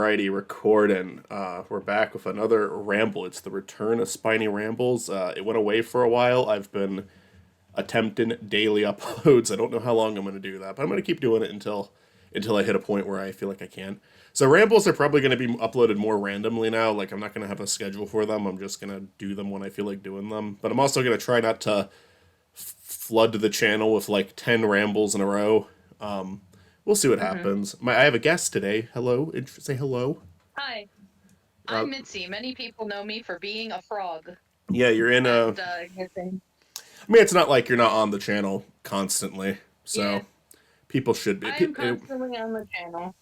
Alrighty, recording. We're back with another ramble. It's the return of Spiny Rambles. It went away for a while. I've been attempting daily uploads. I don't know how long I'm going to do that, but I'm going to keep doing it until I hit a point where I feel like I can. So rambles are probably going to be uploaded more randomly now. Like I'm not going to have a schedule for them. I'm just going to do them when I feel like doing them. But I'm also going to try not to flood the channel with like 10 rambles in a row. We'll see what hmm happens. I have a guest today. Hello. Say hello. Hi, Uh, I'm Mitzy. Many people know me for being a frog. yeah, you're in a. And guessing. I mean, it's not like you're not on the channel constantly, Yeah, so people should be. I am constantly on the channel.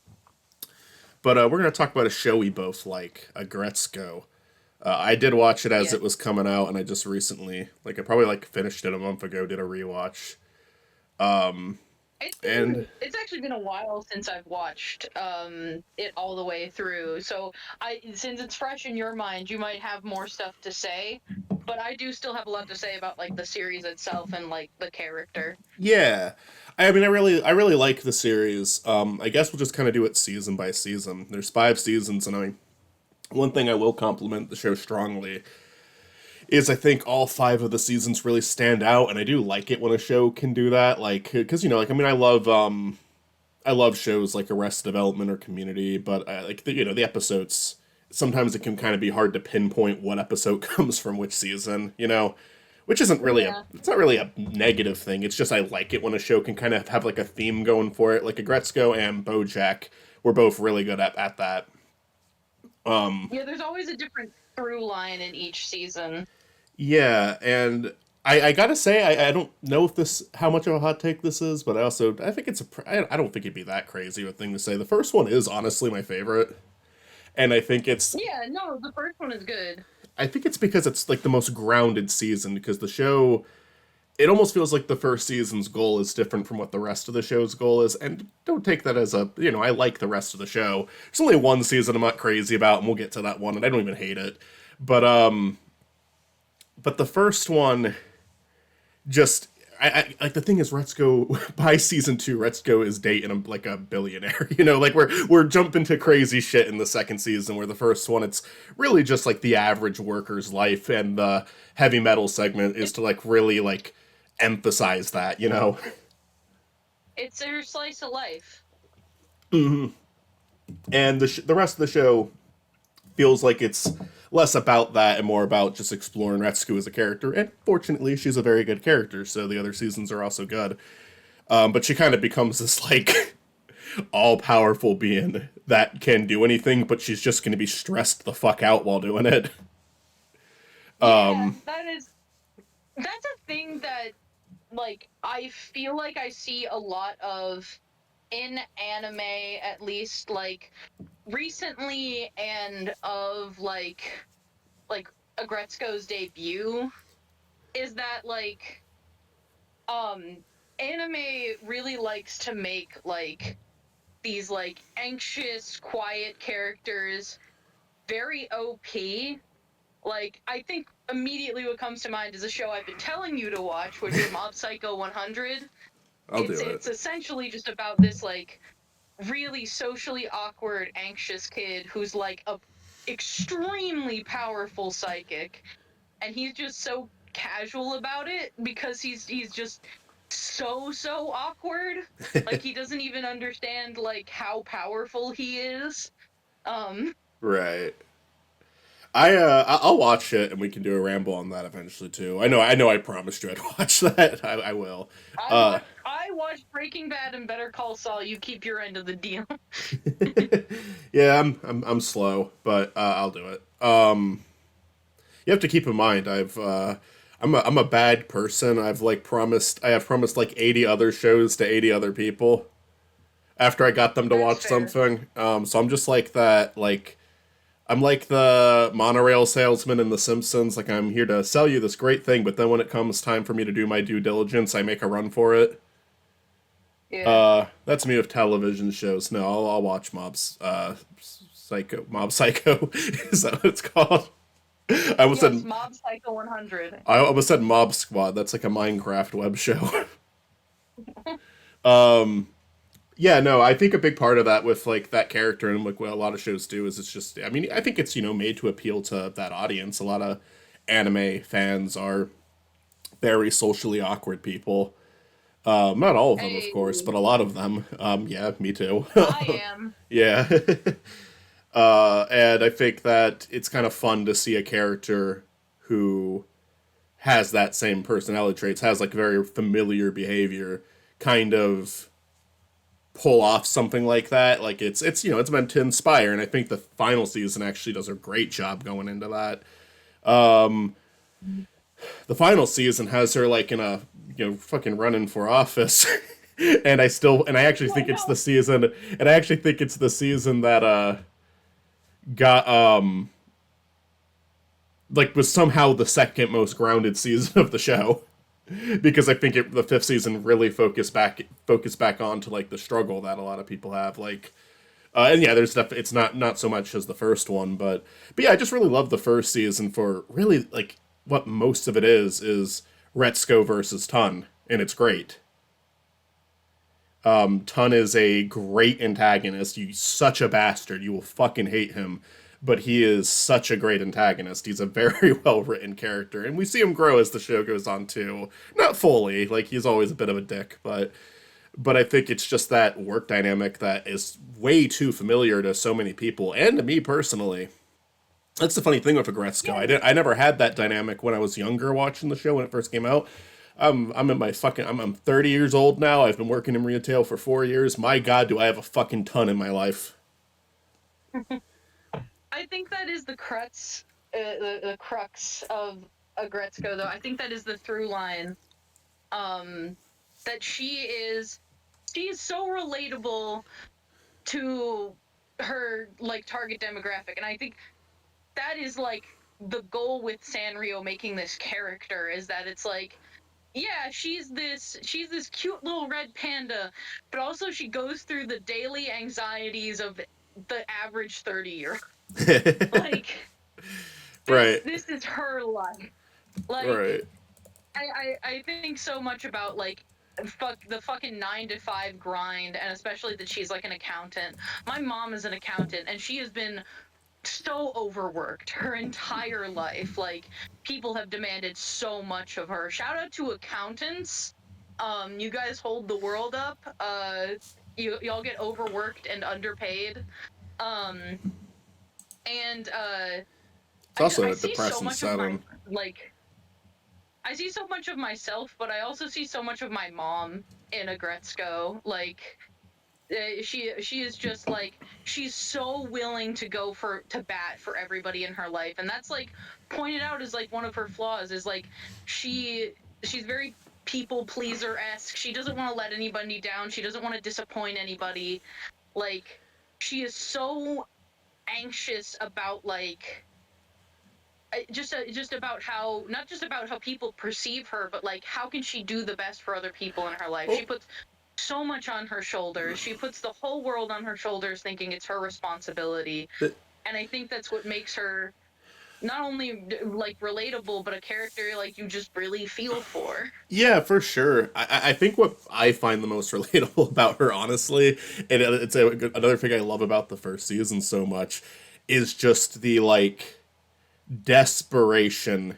But we're gonna talk about a show we both like, Aggretsuko. I did watch it as Yeah, it was coming out, and I just recently, like, I probably like finished it a month ago. Did a rewatch, and it's actually been a while since I've watched it all the way through. So since it's fresh in your mind, you might have more stuff to say. But I do still have a lot to say about like the series itself and like the character. yeah, I mean, I really like the series. I guess we'll just kind of do it season by season. There's 5 seasons, and one thing I will compliment the show strongly is I think all 5 of the seasons really stand out, and I do like it when a show can do that. Like, because like I mean, I love shows like Arrested Development or Community, but like the episodes. Sometimes it can kind of be hard to pinpoint what episode comes from which season. Which isn't really a Yeah, it's not really a negative thing. It's just I like it when a show can kind of have like a theme going for it. Like Agretzko and BoJack were both really good at that. yeah. There's always a different through line in each season. Yeah, and I gotta say I don't know if this how much of a hot take this is, but I think I don't think it'd be that crazy of a thing to say. The first one is honestly my favorite, and Yeah, no, the first one is good. I think it's because it's like the most grounded season because the show it almost feels like the first season's goal is different from what the rest of the show's goal is, and don't take that as I like the rest of the show. There's only one season I'm not crazy about, and we'll get to that one, and I don't even hate it, but the first one just like the thing is Retsuko by season 2 Retsuko is dating like a billionaire. Like we're jumping to crazy shit in the second season where the first one it's really just like the average worker's life, and the heavy metal segment is to like really like emphasize that. It's their slice of life. And the rest of the show feels like it's less about that and more about just exploring Retsuko as a character. And fortunately, she's a very good character, so the other seasons are also good. But she kind of becomes this like all powerful being that can do anything, but she's just going to be stressed the fuck out while doing it. Yeah, that's a thing that like I feel like I see a lot of in anime, at least like recently, and of like Agretsuko's debut, is that like um anime really likes to make like these like anxious quiet characters very OP. Like, I think immediately what comes to mind is a show I've been telling you to watch, which is Mob Psycho 100. I'll It's do it. it's essentially just about this like really socially awkward, anxious kid who's like a extremely powerful psychic, and he's just so casual about it because he's just so awkward. Like he doesn't even understand like how powerful he is. Um, Right. I'll watch it and we can do a ramble on that eventually too. I promised you I'd watch that. I will. I watched Breaking Bad and Better Call Saul. You keep your end of the deal. Yeah, I'm slow, but I'll do it. You have to keep in mind I'm a bad person. I have promised like 80 other shows to 80 other people after I got them to That's watch fair. something. So I'm just like that. Like I'm like the monorail salesman in The Simpsons. Like I'm here to sell you this great thing, but then when it comes time for me to do my due diligence, I make a run for it. Yeah. That's me with television shows. No, I'll watch Mob Psycho. Is that what it's called? I almost Yes, said Mob Psycho 100. I almost said Mob Squad. That's like a Minecraft web show. um, Yeah, no, I think a big part of that with like that character and like what a lot of shows do is it's just I mean, I think it's, made to appeal to that audience. A lot of anime fans are very socially awkward people. Not all of them, of course, Hey, but a lot of them. Yeah, me too. I am. Yeah. And I think that it's kind of fun to see a character who has that same personality traits, has like very familiar behavior, kind of pull off something like that. Like it's meant to inspire, and I think the final season actually does a great job going into that. The final season has her like in a fucking running for office. And I actually Oh think it's the no. season and I actually think it's the season that got like was somehow the second most grounded season of the show, because I think the fifth season really focused back onto like the struggle that a lot of people have, like and yeah, there's stuff. It's not so much as the first one, but yeah, I just really love the first season for really like what most of it is Retsuko versus Ton, and it's great. Ton is a great antagonist. He's such a bastard. You will fucking hate him. But he is such a great antagonist. He's a very well written character. And we see him grow as the show goes on too. Not fully, like he's always a bit of a dick, but I think it's just that work dynamic that is way too familiar to so many people and to me personally. That's the funny thing with Aggretsuko. Yeah. I never had that dynamic when I was younger watching the show when it first came out. I'm 30 years old now. I've been working in retail for 4 years. My God, do I have a fucking ton in my life. I think that is the crux of Aggretsuko, though. I think that is the through line. That she is so relatable to her like target demographic, and I think that is like the goal with Sanrio making this character, is that it's like, yeah, she's this cute little red panda, but also she goes through the daily anxieties of the average 30-year. Like this Right, this is her life. Like right. I think so much about like the fucking 9 to 5 grind, and especially that she's like an accountant. My mom is an accountant, and she has been so overworked her entire life. Like people have demanded so much of her. Shout out to accountants. You guys hold the world up. Y'all get overworked and underpaid. Um, and It's also I a see so depressing much of my seven. like I see so much of myself, but I also see so much of my mom in Aggretsuko. Like she is just like, she's so willing to go to bat for everybody in her life, and that's like pointed out as like one of her flaws, is like she's very people pleaser esque. She doesn't want to let anybody down. She doesn't want to disappoint anybody. Like she is so anxious about like just about how, not just about how people perceive her, but like how can she do the best for other people in her life. Well, She puts so much on her shoulders. She puts the whole world on her shoulders, thinking it's her responsibility. And I think that's what makes her not only like relatable, but a character like you just really feel for. yeah, for sure. I think what I find the most relatable about her, honestly, and another thing I love about the first season so much, is just the like desperation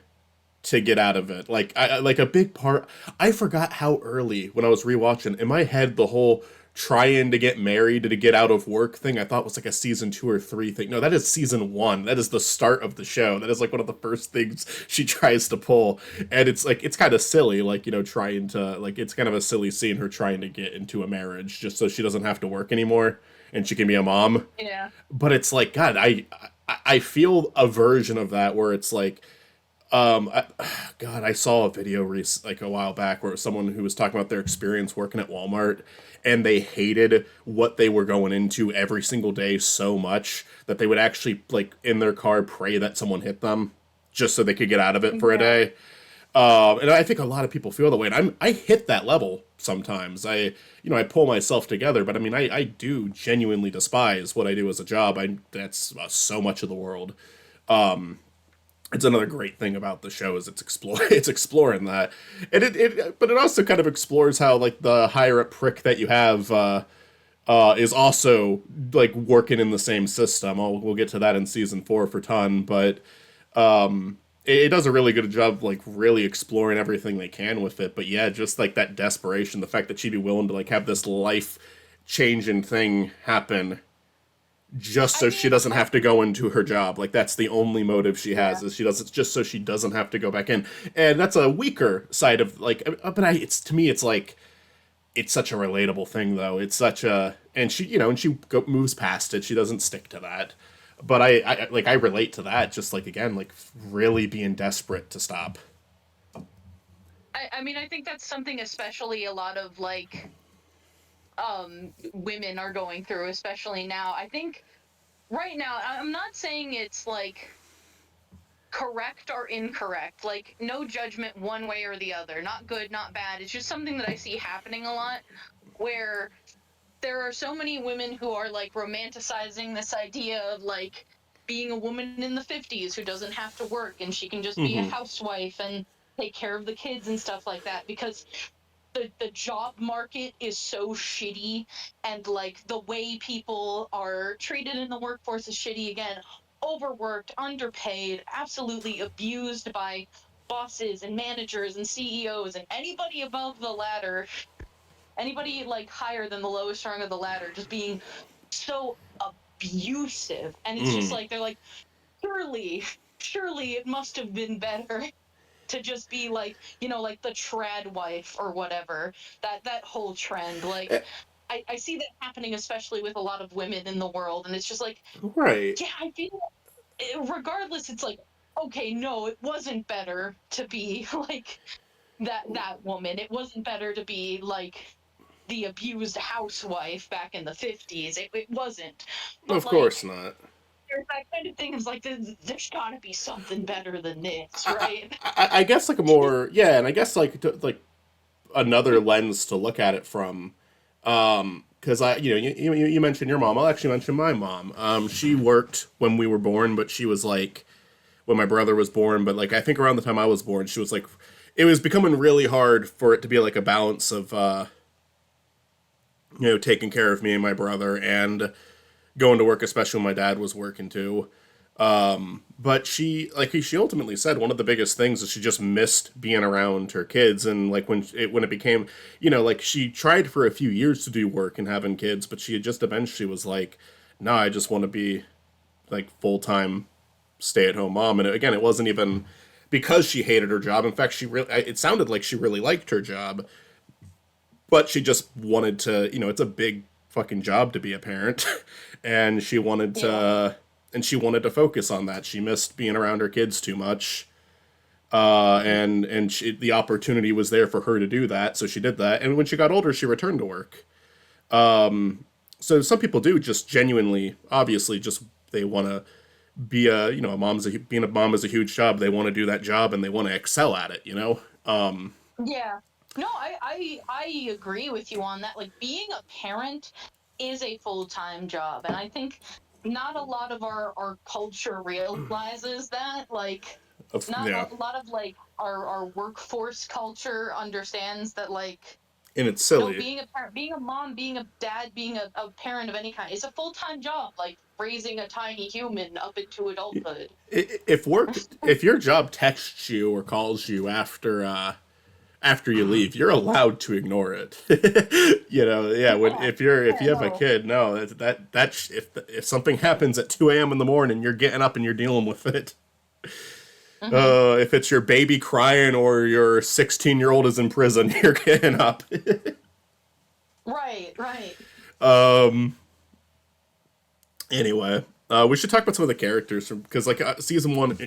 to get out of it. Like like a big part. I forgot how early when I was rewatching in my head the whole trying to get married to get out of work thing. I thought was like a season 2 or 3 thing. No, that is season 1. That is the start of the show. That is like one of the first things she tries to pull, and it's like it's kind of silly. Like trying to like it's kind of a silly scene her trying to get into a marriage just so she doesn't have to work anymore and she can be a mom. Yeah. But it's like God, I feel a version of that where it's like I, God, I saw a video like a while back where it was someone who was talking about their experience working at Walmart, and they hated what they were going into every single day so much that they would actually like in their car pray that someone hit them just so they could get out of it for a Yeah. day. And I think a lot of people feel that way. And I hit that level sometimes. I pull myself together, but I mean, I do genuinely despise what I do as a job. That's so much of the world. It's another great thing about the show is it's exploring that, and but it also kind of explores how like the higher up prick that you have is also like working in the same system. We'll get to that in season 4 for ton, but it does a really good job, like really exploring everything they can with it. But yeah, just like that desperation, the fact that she'd be willing to like have this life changing thing happen just I so she mean, doesn't have to go into her job. Like that's the only motive she yeah. has, is she does it's just so she doesn't have to go back in. And that's a weaker side of like, but it's to me it's like it's such a relatable thing though. It's such a, and she, and she moves past it. She doesn't stick to that. But I relate to that. Just like again, like really being desperate to stop. I mean, I think that's something especially a lot of like women are going through, especially now. I think right now, I'm not saying it's like correct or incorrect, like no judgment one way or the other, not good, not bad. It's just something that I see happening a lot where there are so many women who are like romanticizing this idea of like being a woman in the 50s who doesn't have to work and she can just be a Mm-hmm. housewife and take care of the kids and stuff like that, because the job market is so shitty, and like the way people are treated in the workforce is shitty again. Overworked, underpaid, absolutely abused by bosses and managers and CEOs and anybody above the ladder, anybody like higher than the lowest rung of the ladder, just being so abusive. And it's just Mm-hmm. like they're like, surely it must have been better to just be like, like the trad wife or whatever. That whole trend, like I see that happening especially with a lot of women in the world, and it's just like, Right. yeah, I feel regardless, it's like, okay, no, it wasn't better to be like that woman. It wasn't better to be like the abused housewife back in the 50s. It wasn't. But Of like course not. there's that kind of thing. It's like there's gotta be something better than this, right? I guess like a more, yeah, and I guess like another lens to look at it from. Because you mentioned your mom. I'll actually mention my mom. She worked when we were born, but she was like when my brother was born. But like I think around the time I was born, she was like, it was becoming really hard for it to be like a balance of taking care of me and my brother and going to work, especially when my dad was working too. But she ultimately said one of the biggest things is she just missed being around her kids, and like when it became, like she tried for a few years to do work and having kids, but she had just eventually was like, no, I just want to be like full time stay at home mom. And again, it wasn't even because she hated her job. In fact, it sounded like she really liked her job, but she just wanted to, it's a big fucking job to be a parent, and Yeah. she wanted to focus on that. She missed being around her kids too much, the opportunity was there for her to do that, so she did that. And when she got older, she returned to work. So some people do just genuinely, obviously, just they want to be being a mom is a huge job. They want to do that job and they want to excel at it. Yeah. No, I agree with you on that. Like being a parent is a full-time job, and I think not a lot of our culture realizes that. Like not Yeah, a lot of like our workforce culture understands that, like, and it's no, silly. being a parent, being a mom, being a dad, being a parent of any kind is a full-time job, like raising a tiny human up into adulthood. If your job texts you or calls you after you leave, you're allowed to ignore it. Yeah. Yeah. If Yeah, you have a no. kid, no, if something happens at 2 a.m. in the morning, you're getting up and you're dealing with it. Hmm. If it's your baby crying or your 16-year-old is in prison, you're getting up. Right, right. Anyway, we should talk about some of the characters because, like, season one,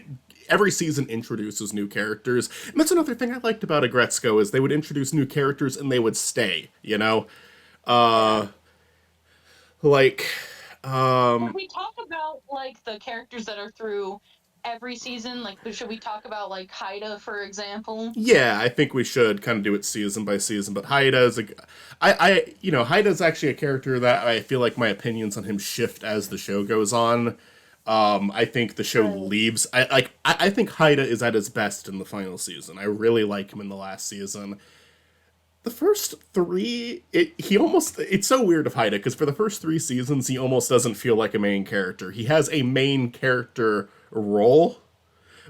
every season introduces new characters, and that's another thing I liked about Aggretsuko is they would introduce new characters and they would stay. Yeah. Like, Should we talk about like the characters that are through every season? Like, should we talk about like Haida, for example? yeah, I think we should kind of do it season by season. But Haida is Haida's actually a character that I feel like my opinions on him shift as the show goes on. I think the show Right. leaves. I think Haida is at his best in the final season. I really like him in the last season. The first three, it's so weird of Haida because for the first three seasons, he almost doesn't feel like a main character. He has a main character role,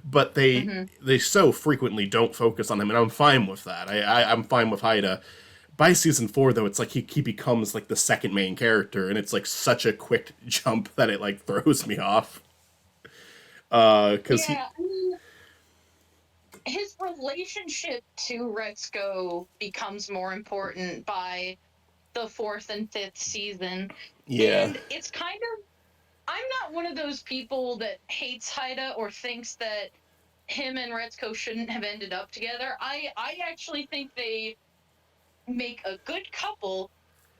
but Mm-hmm. they so frequently don't focus on him, and I'm fine with that. I'm fine with Haida. By season four, though, it's like he becomes like the second main character, and it's like such a quick jump that it like throws me off. Because he, Yeah, I mean, his relationship to Retsuko becomes more important by the fourth and fifth season. yeah, And it's kind of, I'm not one of those people that hates Haida or thinks that him and Retsuko shouldn't have ended up together. I actually think they make a good couple,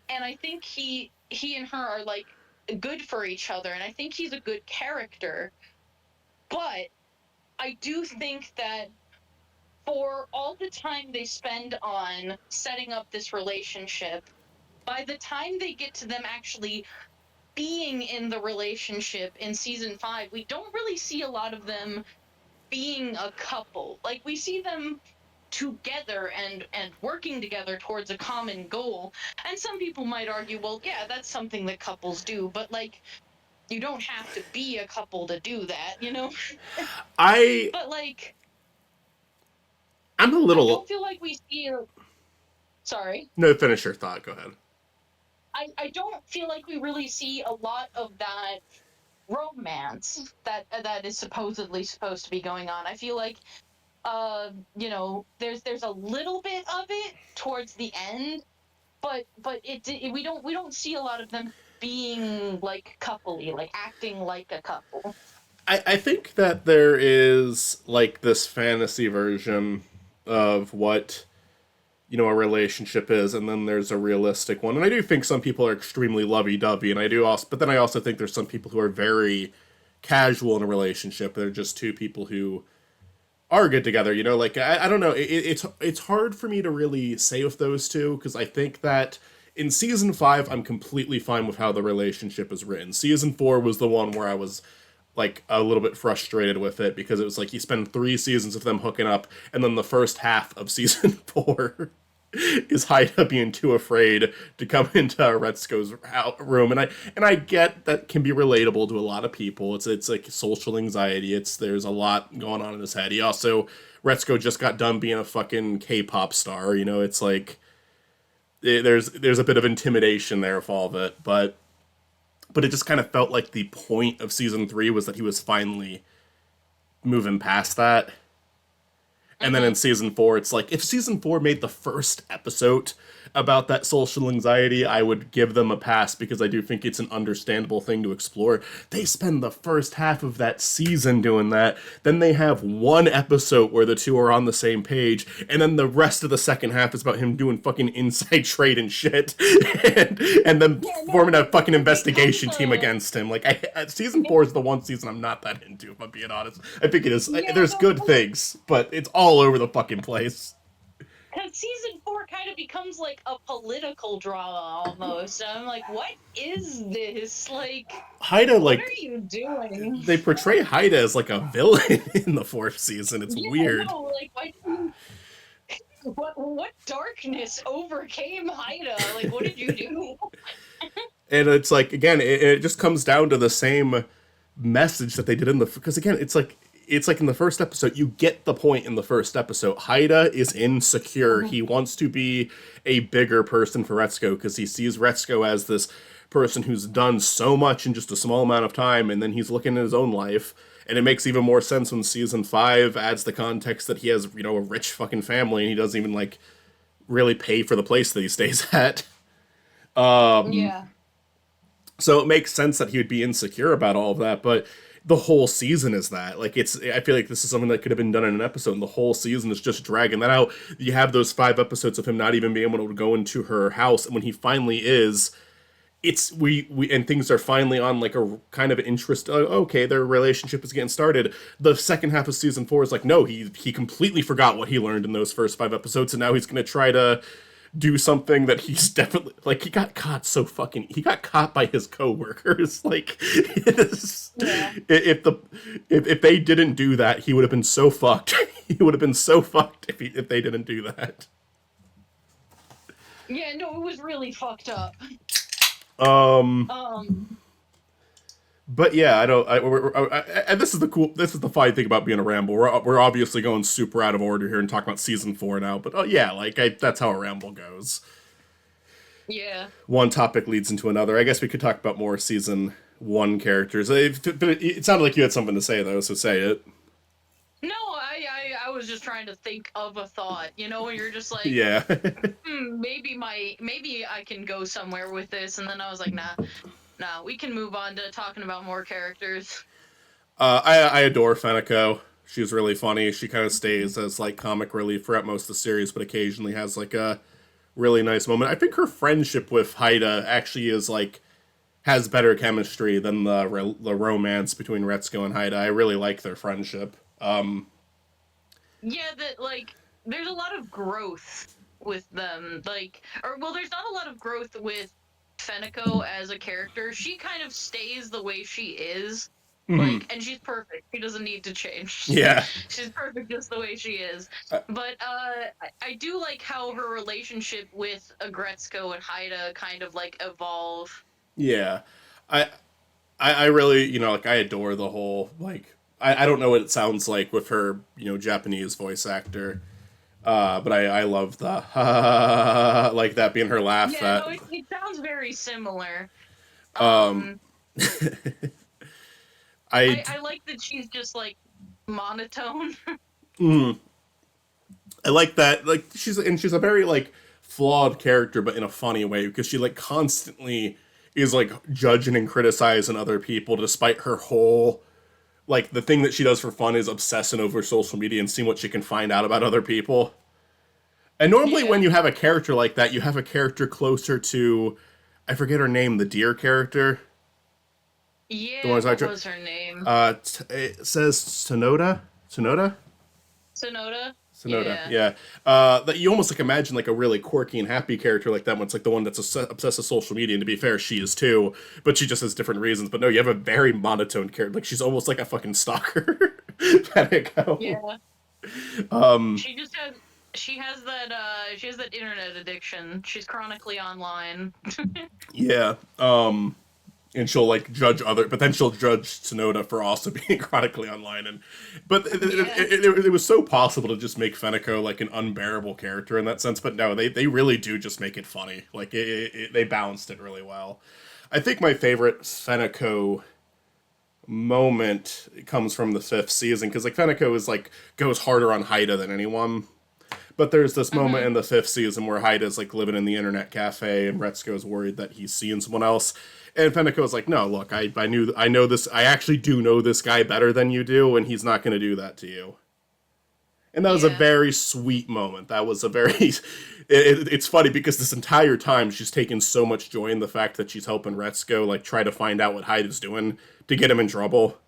and I think he and her are like good for each other, and I think he's a good character. But I do think that for all the time they spend on setting up this relationship, by the time they get to them actually being in the relationship in season 5, we don't really see a lot of them being a couple. Like we see them together and working together towards a common goal. And some people might argue, well, yeah, that's something that couples do, but like you don't have to be a couple to do that, you know? I But like I'm a I little don't feel like we see sorry. no. Finish your thought. Go ahead. I don't feel like we really see a lot of that romance that is supposedly supposed to be going on. I feel like there's a little bit of it towards the end, but we don't see a lot of them being like coupley, like acting like a couple. I think that there is like this fantasy version of what a relationship is, and then there's a realistic one. And I do think some people are extremely lovey-dovey, and I do also, but then I also think there's some people who are very casual in a relationship. They're just two people who are good together. Like I don't know. It's hard for me to really say with those two because I think that in season 5 I'm completely fine with how the relationship is written. Season 4 was the one where I was like a little bit frustrated with it because it was like you spend 3 seasons of them hooking up, and then the first half of season 4 is Haida being too afraid to come into Retsuko's room, and I get that can be relatable to a lot of people. It's like social anxiety. There's a lot going on in his head. He also Retsuko just got done being a fucking K-pop star. It's like there's a bit of intimidation there with all of it, but it just kind of felt like the point of season 3 was that he was finally moving past that. And then in Mm-hmm. season 4, it's like if season 4 made the first episode about that social anxiety, I would give them a pass because I do think it's an understandable thing to explore. They spend the first half of that season doing that. Then they have one episode where the two are on the same page, and then the rest of the second half is about him doing fucking inside trade and shit, and then Yeah, no, forming a fucking it becomes investigation team against him. Like season 4 is the one season I'm not that into. If I'm being honest, I think it is. yeah, There's no, good things, but it's all over the fucking place. because season 4 kind of becomes like a political drama almost. And I'm like, what is this? Like, Haida, what are like, you doing? they portray Haida as like a villain in the 4th season. It's Yeah, weird. no, like, what darkness overcame Haida? Like, what did you do? And it's like, again, it just comes down to the same message that they did in the. Because again, it's like in the first episode, you get the point in the first episode. Haida is insecure. He wants to be a bigger person for Retsuko because he sees Retsuko as this person who's done so much in just a small amount of time, and then he's looking at his own life. And it makes even more sense when season 5 adds the context that he has, a rich fucking family, and he doesn't even like really pay for the place that he stays at. Yeah. So it makes sense that he would be insecure about all of that, but the whole season is that. Like I feel like this is something that could have been done in an episode, and the whole season is just dragging that out. You have those 5 episodes of him not even being able to go into her house, and when he finally is, it's we and things are finally on like a kind of interest. Okay, their relationship is getting started. The second half of season 4 is like, no, he completely forgot what he learned in those first 5 episodes, and now he's going to try to do something that he's definitely like he got caught by his coworkers. Like Yeah. if they didn't do that, he would have been so fucked. He would have been so fucked if they didn't do that. Yeah, no, it was really fucked up. Um, Um, but yeah, I don't. And this is the cool. This is the fine thing about being a ramble. We're obviously going super out of order here and talking about season 4 now. But yeah, like that's how a ramble goes. yeah. One topic leads into another. I guess we could talk about more season 1 characters. But it sounded like you had something to say though, so say it. No, I was just trying to think of a thought. You know, you're just like, Yeah. maybe I can go somewhere with this, and then I was like, nah, we can move on to talking about more characters. I adore Feniko. She's really funny. She kind of stays as like comic relief throughout most of the series, but occasionally has like a really nice moment. I think her friendship with Haida actually is like has better chemistry than the romance between Retsuko and Haida. I really like their friendship. Yeah, that like there's a lot of growth with them. Like, or well, there's not a lot of growth with Feniko as a character. She kind of stays the way she is. Like, and she's perfect. She doesn't need to change. Yeah. She's perfect just the way she is. But I do like how her relationship with Aggretsuko and Haida kind of like evolve. Yeah. I I really, like I adore the whole like I don't know what it sounds like with her, Japanese voice actor. But I love the like that being her laugh Yeah, that no, it sounds very similar. um Um, I I like that she's just like monotone. mm, I like that like she's a very like flawed character but in a funny way because she like constantly is like judging and criticizing other people despite her whole like the thing that she does for fun is obsessing over social media and seeing what she can find out about other people. And normally when Yeah. you have a character like that, you have a character closer to I forget her name, the deer character. The one Yeah, who's what actually was her name? it says Sonoda. Sonoda? Sonoda? Sonoda, Yeah. yeah. That you almost like imagine like a really quirky and happy character like that one. It's like the one that's obsessed with social media, and to be fair, she is too, but she just has different reasons. But no, you have a very monotone character. Like she's almost like a fucking stalker. Let it go. Yeah. Um, She just has she has that internet addiction. She's chronically online. yeah. And she'll like judge other, but then she'll judge Tsunoda for also being chronically online. And but Yeah. it was so possible to just make Feniko like an unbearable character in that sense. But no, they really do just make it funny. Like they balanced it really well. I think my favorite Feniko moment comes from the 5th season because like Feniko is like goes harder on Haida than anyone. But there's this moment Mm-hmm. in the 5th season where Haida's like living in the internet cafe and Retsuko's worried that he's seeing someone else. And Feniko's like, no, look, I know this, I actually do know this guy better than you do, and he's not going to do that to you. And that was a Yeah. very sweet moment. That was a very, it's funny because this entire time she's taken so much joy in the fact that she's helping Retsuko like try to find out what Haida's doing to get him in trouble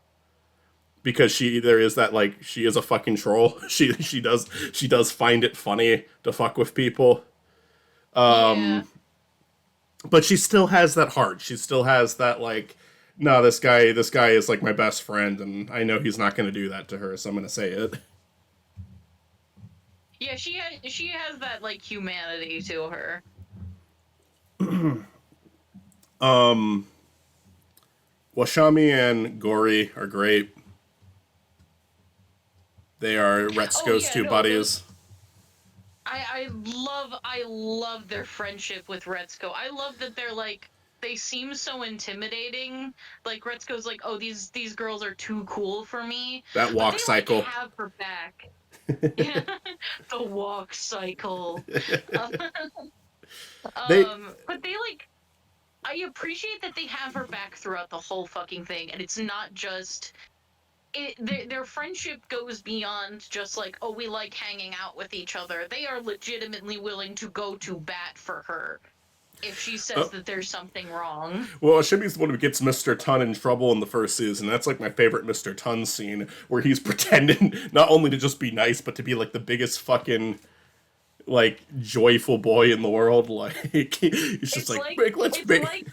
because there is that like she is a fucking troll. She does find it funny to fuck with people. Yeah. But she still has that heart. She still has that like no, this guy is like my best friend and I know he's not going to do that to her, so I'm going to say it. Yeah, she has that like humanity to her. Washami and Gori are great. They are Oh Retsuko's yeah, two no, those buddies. I love their friendship with Retsuko. I love that they're like they seem so intimidating. Like Retsuko's like, "Oh, these girls are too cool for me." That But walk they like cycle. have her back. Yeah. The walk cycle. They But they like I appreciate that they have her back throughout the whole fucking thing and it's not just their friendship goes beyond just like, oh, we like hanging out with each other. They are legitimately willing to go to bat for her if she says that there's something wrong. well, Shimi's the one who gets Mr. Ton in trouble in the first season. That's like my favorite Mr. Ton scene, where he's pretending not only to just be nice, but to be like the biggest fucking like joyful boy in the world. Like he's just It's like like make let's it's make. like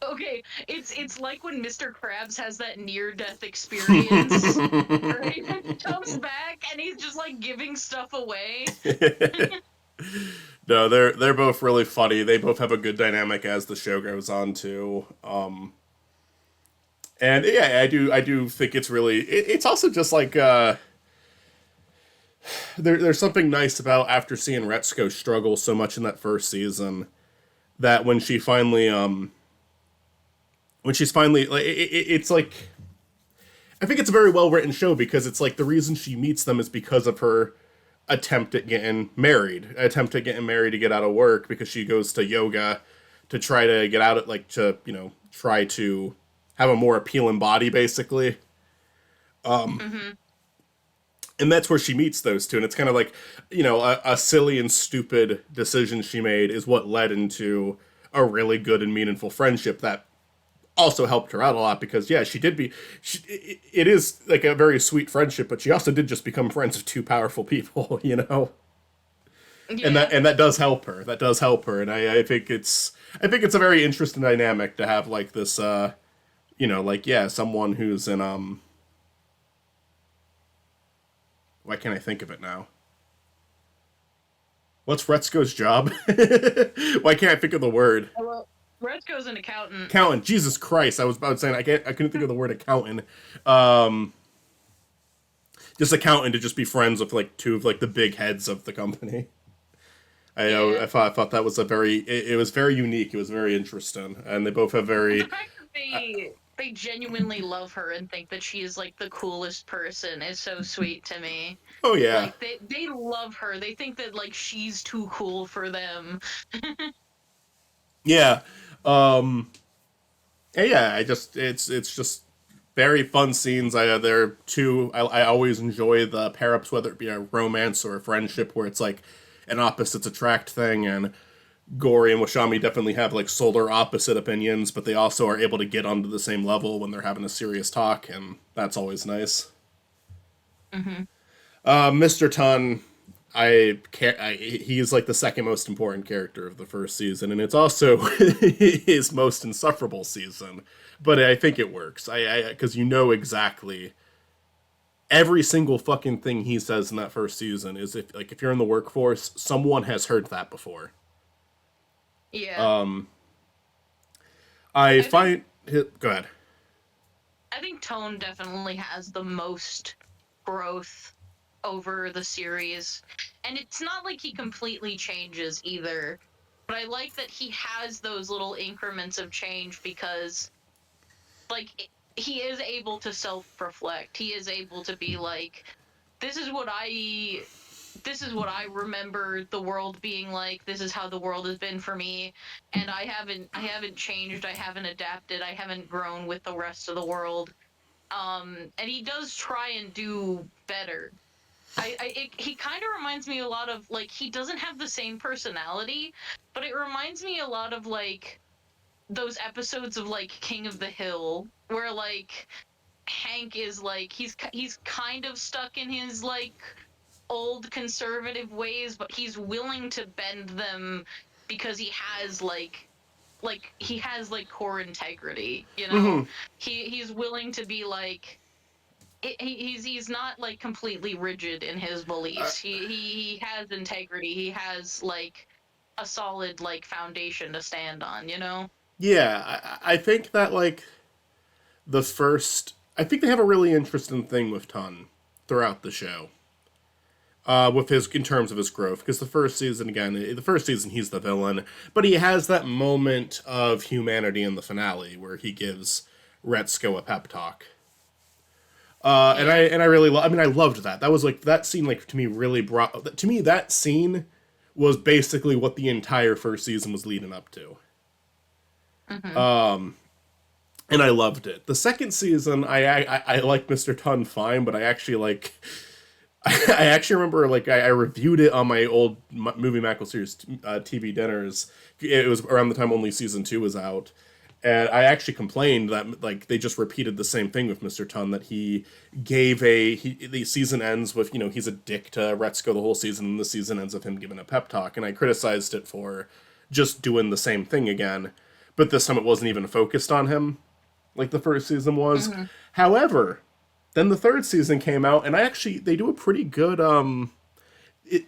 okay, it's like when Mr. Krabs has that near death experience. Right? He comes back and he's just like giving stuff away. No, they're both really funny. They both have a good dynamic as the show goes on too. And yeah, I do think it's really it's also just like there's something nice about after seeing Retsuko struggle so much in that first season that when she's finally like it's like I think it's a very well written show because it's like the reason she meets them is because of her attempt at getting married to get out of work because she goes to yoga to try to get out of like to try to have a more appealing body basically. Mm-hmm. And that's where she meets those two, and it's kind of like a silly and stupid decision she made is what led into a really good and meaningful friendship that also helped her out a lot because yeah it is like a very sweet friendship, but she also did just become friends with two powerful people. And Yeah. that does help her, and I think it's a very interesting dynamic to have like this like yeah someone who's in why can't I think of it now? What's Retsuko's job? Why can't I think of the word? Well, Retsuko's an accountant. Accountant. Jesus Christ! I was about saying I couldn't think of the word accountant. Um, just accountant to just be friends with like two of like the big heads of the company. I know. Yeah. I thought that was it was very unique. It was very interesting, and they both have The very. fact that they genuinely love her and think that she is like the coolest person is so sweet to me. Oh yeah, Like they love her. They think that like she's too cool for them. yeah, and yeah. It's just very fun scenes. They're two. I always enjoy the pair ups, whether it be a romance or a friendship, where it's like an opposites attract thing, and Gory and Washami definitely have like solar opposite opinions, but they also are able to get onto the same level when they're having a serious talk, and that's always nice. Mm-hmm. Mr. Ton, he is like the second most important character of the first season, and it's also his most insufferable season. But I think it works. Because exactly every single fucking thing he says in that first season is if you're in the workforce, someone has heard that before. Yeah. I I think find go ahead. I think Tone definitely has the most growth over the series. And it's not like he completely changes either. But I like that he has those little increments of change because like he is able to self-reflect. He is able to be like this is what I this is what I remember the world being like. This is how the world has been for me, and I haven't changed. I haven't adapted. I haven't grown with the rest of the world. And he does try and do better. He kind of reminds me a lot of like he doesn't have the same personality, but it reminds me a lot of like those episodes of like King of the Hill where like Hank is like he's kind of stuck in his like old conservative ways, but he's willing to bend them because he has like core integrity, you know. He's willing to be like he's not like completely rigid in his beliefs. He has integrity. He has like a solid like foundation to stand on, you know. Yeah, I think that like I think they have a really interesting thing with Ton throughout the show. With his in terms of his growth, because the first season he's the villain, but he has that moment of humanity in the finale where he gives Retsuko a pep talk. And Yeah. I really I mean I loved that. That was like that scene like to me really brought to me that scene was basically what the entire first season was leading up to. Mm-hmm. And I loved it. The second season, I like Mr. Ton fine, but I actually like I actually remember like I reviewed it on my old movie Mackle series TV dinners. It was around the time only season 2 was out, and I actually complained that like they just repeated the same thing with Mr. Ton that he gave the season ends with he's a dick to Retsuko the whole season, and the season ends with him giving a pep talk, and I criticized it for just doing the same thing again, but this time it wasn't even focused on him like the first season was. Mm-hmm. However, then the third season came out, and they do a pretty good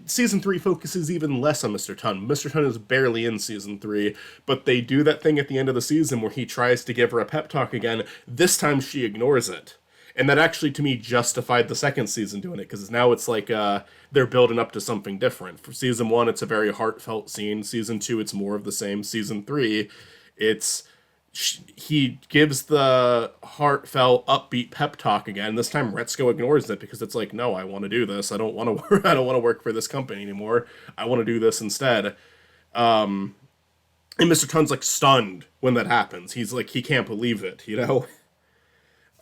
season 3 focuses even less on Mr. Ton. Mr. Ton is barely in season 3, but they do that thing at the end of the season where he tries to give her a pep talk again. This time she ignores it. And that actually, to me, justified the second season doing it, because now it's like they're building up to something different. For season 1, it's a very heartfelt scene. Season 2, it's more of the same. Season 3, it's he gives the heartfelt, upbeat pep talk again. This time, Retsuko ignores it because it's like, no, I want to do this. I don't want to. I don't want to work for this company anymore. I want to do this instead. And Mr. Tun's like stunned when that happens. He's like, he can't believe it, you know.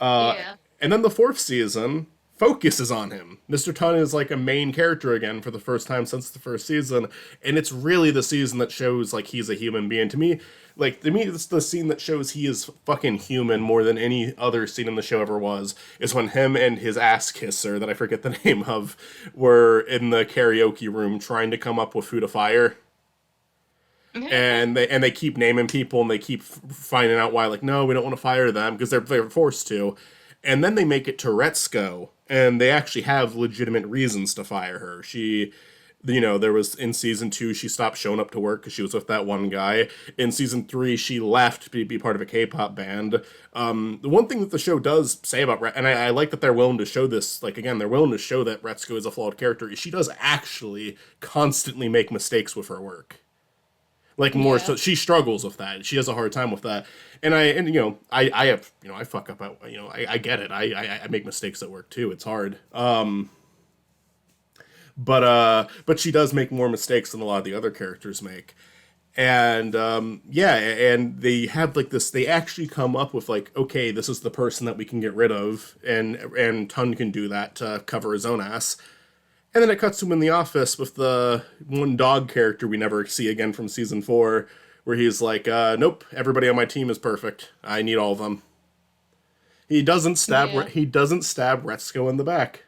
Yeah. And then the fourth season focuses on him. Mr. Ton is like a main character again for the first time since the first season, and it's really the season that shows like he's a human being. To me, it's the scene that shows he is fucking human more than any other scene in the show ever was. Is when him and his ass kisser, that I forget the name of, were in the karaoke room trying to come up with Who to Fire. And they keep naming people and they keep finding out why, like, no, we don't want to fire them because they're forced to. And then they make it to Retsuko, and they actually have legitimate reasons to fire her. There was in season 2, she stopped showing up to work because she was with that one guy. In season 3, she left to be part of a K-pop band. The one thing that the show does say about and I like that they're willing to show this, like, again, they're willing to show that Retsuko is a flawed character. She does actually constantly make mistakes with her work. Like more so, she struggles with that. She has a hard time with that, and I have I fuck up. I get it. I make mistakes at work too. It's hard. But she does make more mistakes than a lot of the other characters make, and and they have like this. They actually come up with like, okay, this is the person that we can get rid of, and Tun can do that to cover his own ass. And then it cuts to him in the office with the one dog character we never see again from season 4, where he's like, nope, everybody on my team is perfect. I need all of them. He doesn't stab Retsuko in the back.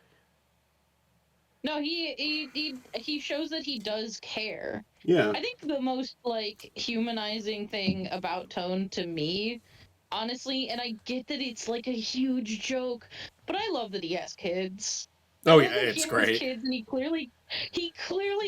No, he shows that he does care. Yeah. I think the most like humanizing thing about Tone to me, honestly, and I get that it's like a huge joke, but I love that he has kids. Oh yeah, it's great. Kids, and he clearly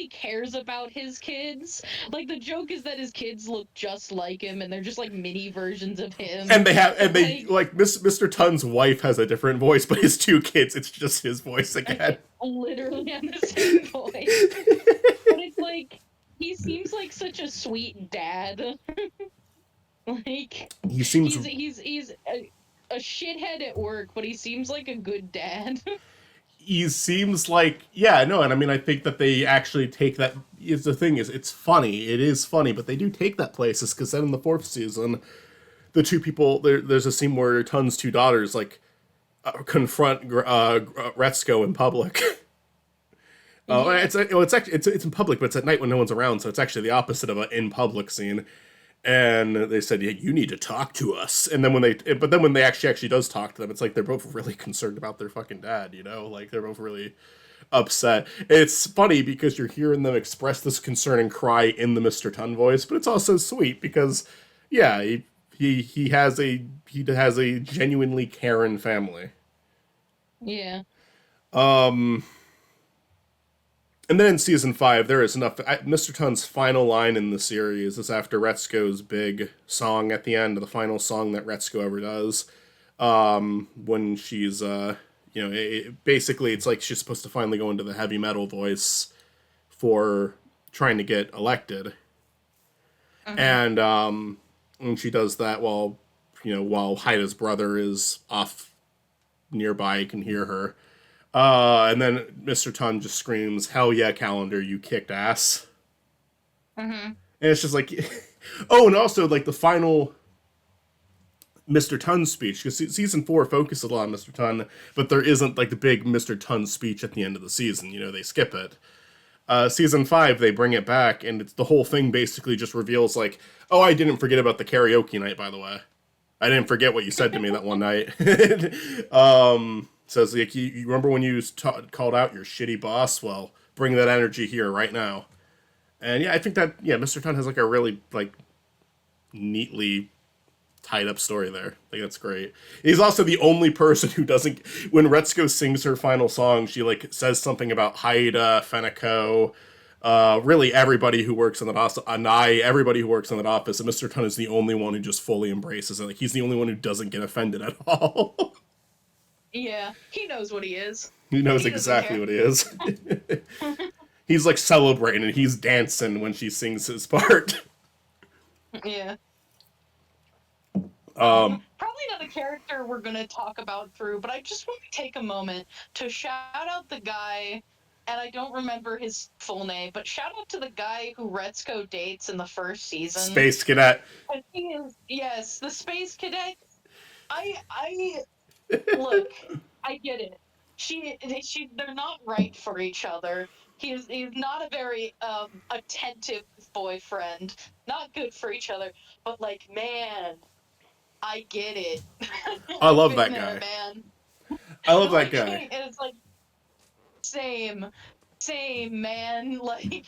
cares about his kids. Like the joke is that his kids look just like him, and they're just like mini versions of him. And Mr. Tun's wife has a different voice, but his 2 kids, it's just his voice again. Literally on the same voice. But it's like he seems like such a sweet dad. Like he seems he's a shithead at work, but he seems like a good dad. He seems like, yeah, no, and I mean, I think that they actually take that. Is the thing is, it's funny. It is funny, but they do take that places because then in the 4th season, the 2 people there's a scene where Tun's 2 daughters like confront Retsuko in public. It's in public, but it's at night when no one's around, so it's actually the opposite of an in public scene. And they said, yeah, you need to talk to us. And then when they actually does talk to them, it's like they're both really concerned about their fucking dad, like they're both really upset. It's funny because you're hearing them express this concern and cry in the Mr. Ton voice, but it's also sweet because, yeah, he has a genuinely caring family. Yeah. And then in season 5, there is enough. Mr. Tun's final line in the series is after Retsuko's big song at the end, the final song that Retsuko ever does. When she's, basically it's like she's supposed to finally go into the heavy metal voice for trying to get elected. Uh-huh. And she does that while Haida's brother is off nearby, you can hear her. And then Mr. Ton just screams, "Hell yeah, Calendar, you kicked ass." Mm-hmm. And it's just like, oh, and also like the final Mr. Ton speech, because season 4 focuses a lot on Mr. Ton, but there isn't like the big Mr. Ton speech at the end of the season. They skip it. Season 5, they bring it back, and it's the whole thing basically just reveals like, oh, I didn't forget about the karaoke night, by the way. I didn't forget what you said to me that one night. Says, like, you remember when you called out your shitty boss? Well, bring that energy here right now. And yeah, I think that, Mr. Ton has like a really like neatly tied up story there. I think that's great. He's also the only person who doesn't. When Retsuko sings her final song, she like says something about Haida, Feneko, really everybody who works in that office, Anai, everybody who works in that office, and Mr. Ton is the only one who just fully embraces it. Like he's the only one who doesn't get offended at all. Yeah, he knows what he is. He knows He doesn't exactly care. what he is. He's like celebrating and he's dancing when she sings his part. Yeah. Probably not a character we're gonna talk about through, but I just want to take a moment to shout out the guy, and I don't remember his full name, but shout out to the guy who Retsuko dates in the first season. Space Cadet. And he is, yes, the space cadet. I look, I get it. They're not right for each other. He's not a very attentive boyfriend. Not good for each other. But like, man, I get it. I I've love been that there, guy. man. I love that Like, guy. and it's like same, same, man. Like,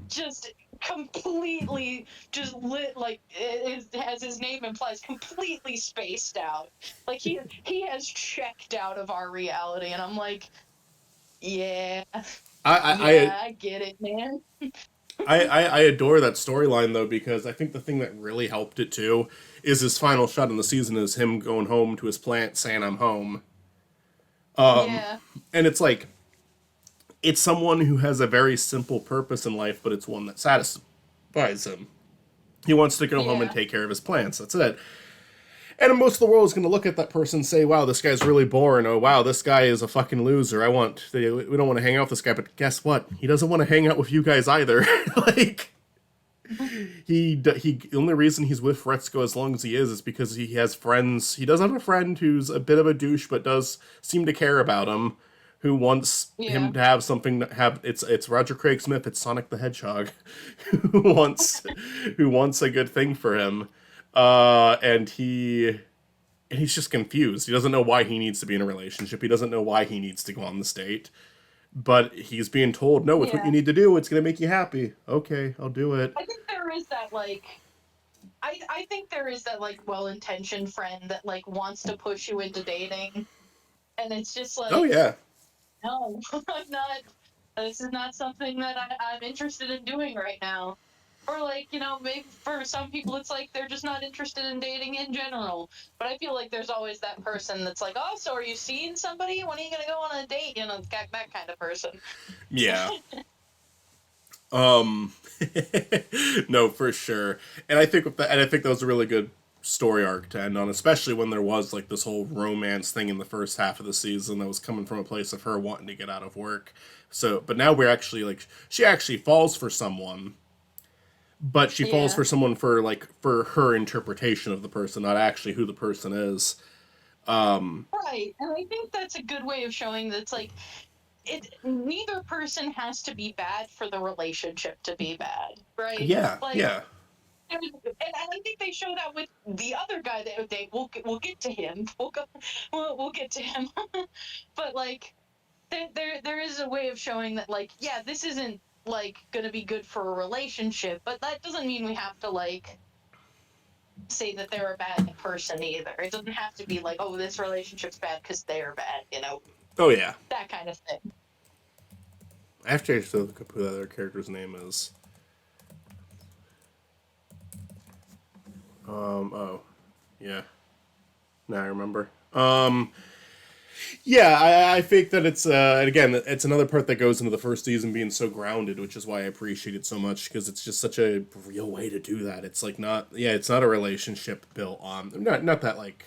just completely just lit, like as his name implies, completely spaced out. Like he has checked out of our reality, and I'm like, yeah, I yeah, I get it, man. I adore that storyline though because I think the thing that really helped it too is his final shot in the season is him going home to his plant saying I'm home. Yeah, And it's like it's someone who has a very simple purpose in life, but it's one that satisfies him. He wants to go home and yeah, take care of his plants. That's it. And most of the world is going to look at that person and say, wow, this guy's really boring. Oh, wow, this guy is a fucking loser. We don't want to hang out with this guy. But guess what? He doesn't want to hang out with you guys either. Like, the only reason he's with Retsuko as long as he is because he has friends. He does have a friend who's a bit of a douche, but does seem to care about him, who wants yeah, him to have something to have. It's Roger Craig Smith. It's Sonic the Hedgehog, who wants who wants a good thing for him, and he's just confused. He doesn't know why he needs to be in a relationship. He doesn't know why he needs to go on this date. But he's being told, no, it's what you yeah. need to do. It's going to make you happy. Okay, I'll do it. I think there is that like. I think there is that like well-intentioned friend that like wants to push you into dating, and it's just Oh, like, yeah. no, I'm not. This is not something that I'm interested in doing right now. Or like, maybe for some people it's like they're just not interested in dating in general. But I feel like there's always that person that's like, oh, so are you seeing somebody? When are you gonna go on a date? That kind of person. Yeah. Um, no, for sure. And I think that was a really good story arc to end on, especially when there was like this whole romance thing in the first half of the season that was coming from a place of her wanting to get out of work. So, but now we're actually like she actually falls for someone, but she falls Yeah. for someone for like for her interpretation of the person, not actually who the person is. Right. And I think that's a good way of showing that it's like neither person has to be bad for the relationship to be bad, right? Yeah, Like, yeah. and I think they show that with the other guy that they we'll get to him. We'll get to him. But like there is a way of showing that like, yeah, this isn't like gonna be good for a relationship, but that doesn't mean we have to like say that they're a bad person either. It doesn't have to be like, oh, this relationship's bad because they're bad, Oh yeah. that kind of thing. I have to actually look up who the other character's name is. Oh, yeah. Now I remember. Yeah, I think that it's and again, it's another part that goes into the first season being so grounded, which is why I appreciate it so much because it's just such a real way to do that. It's like not, yeah, it's not a relationship built on not that like,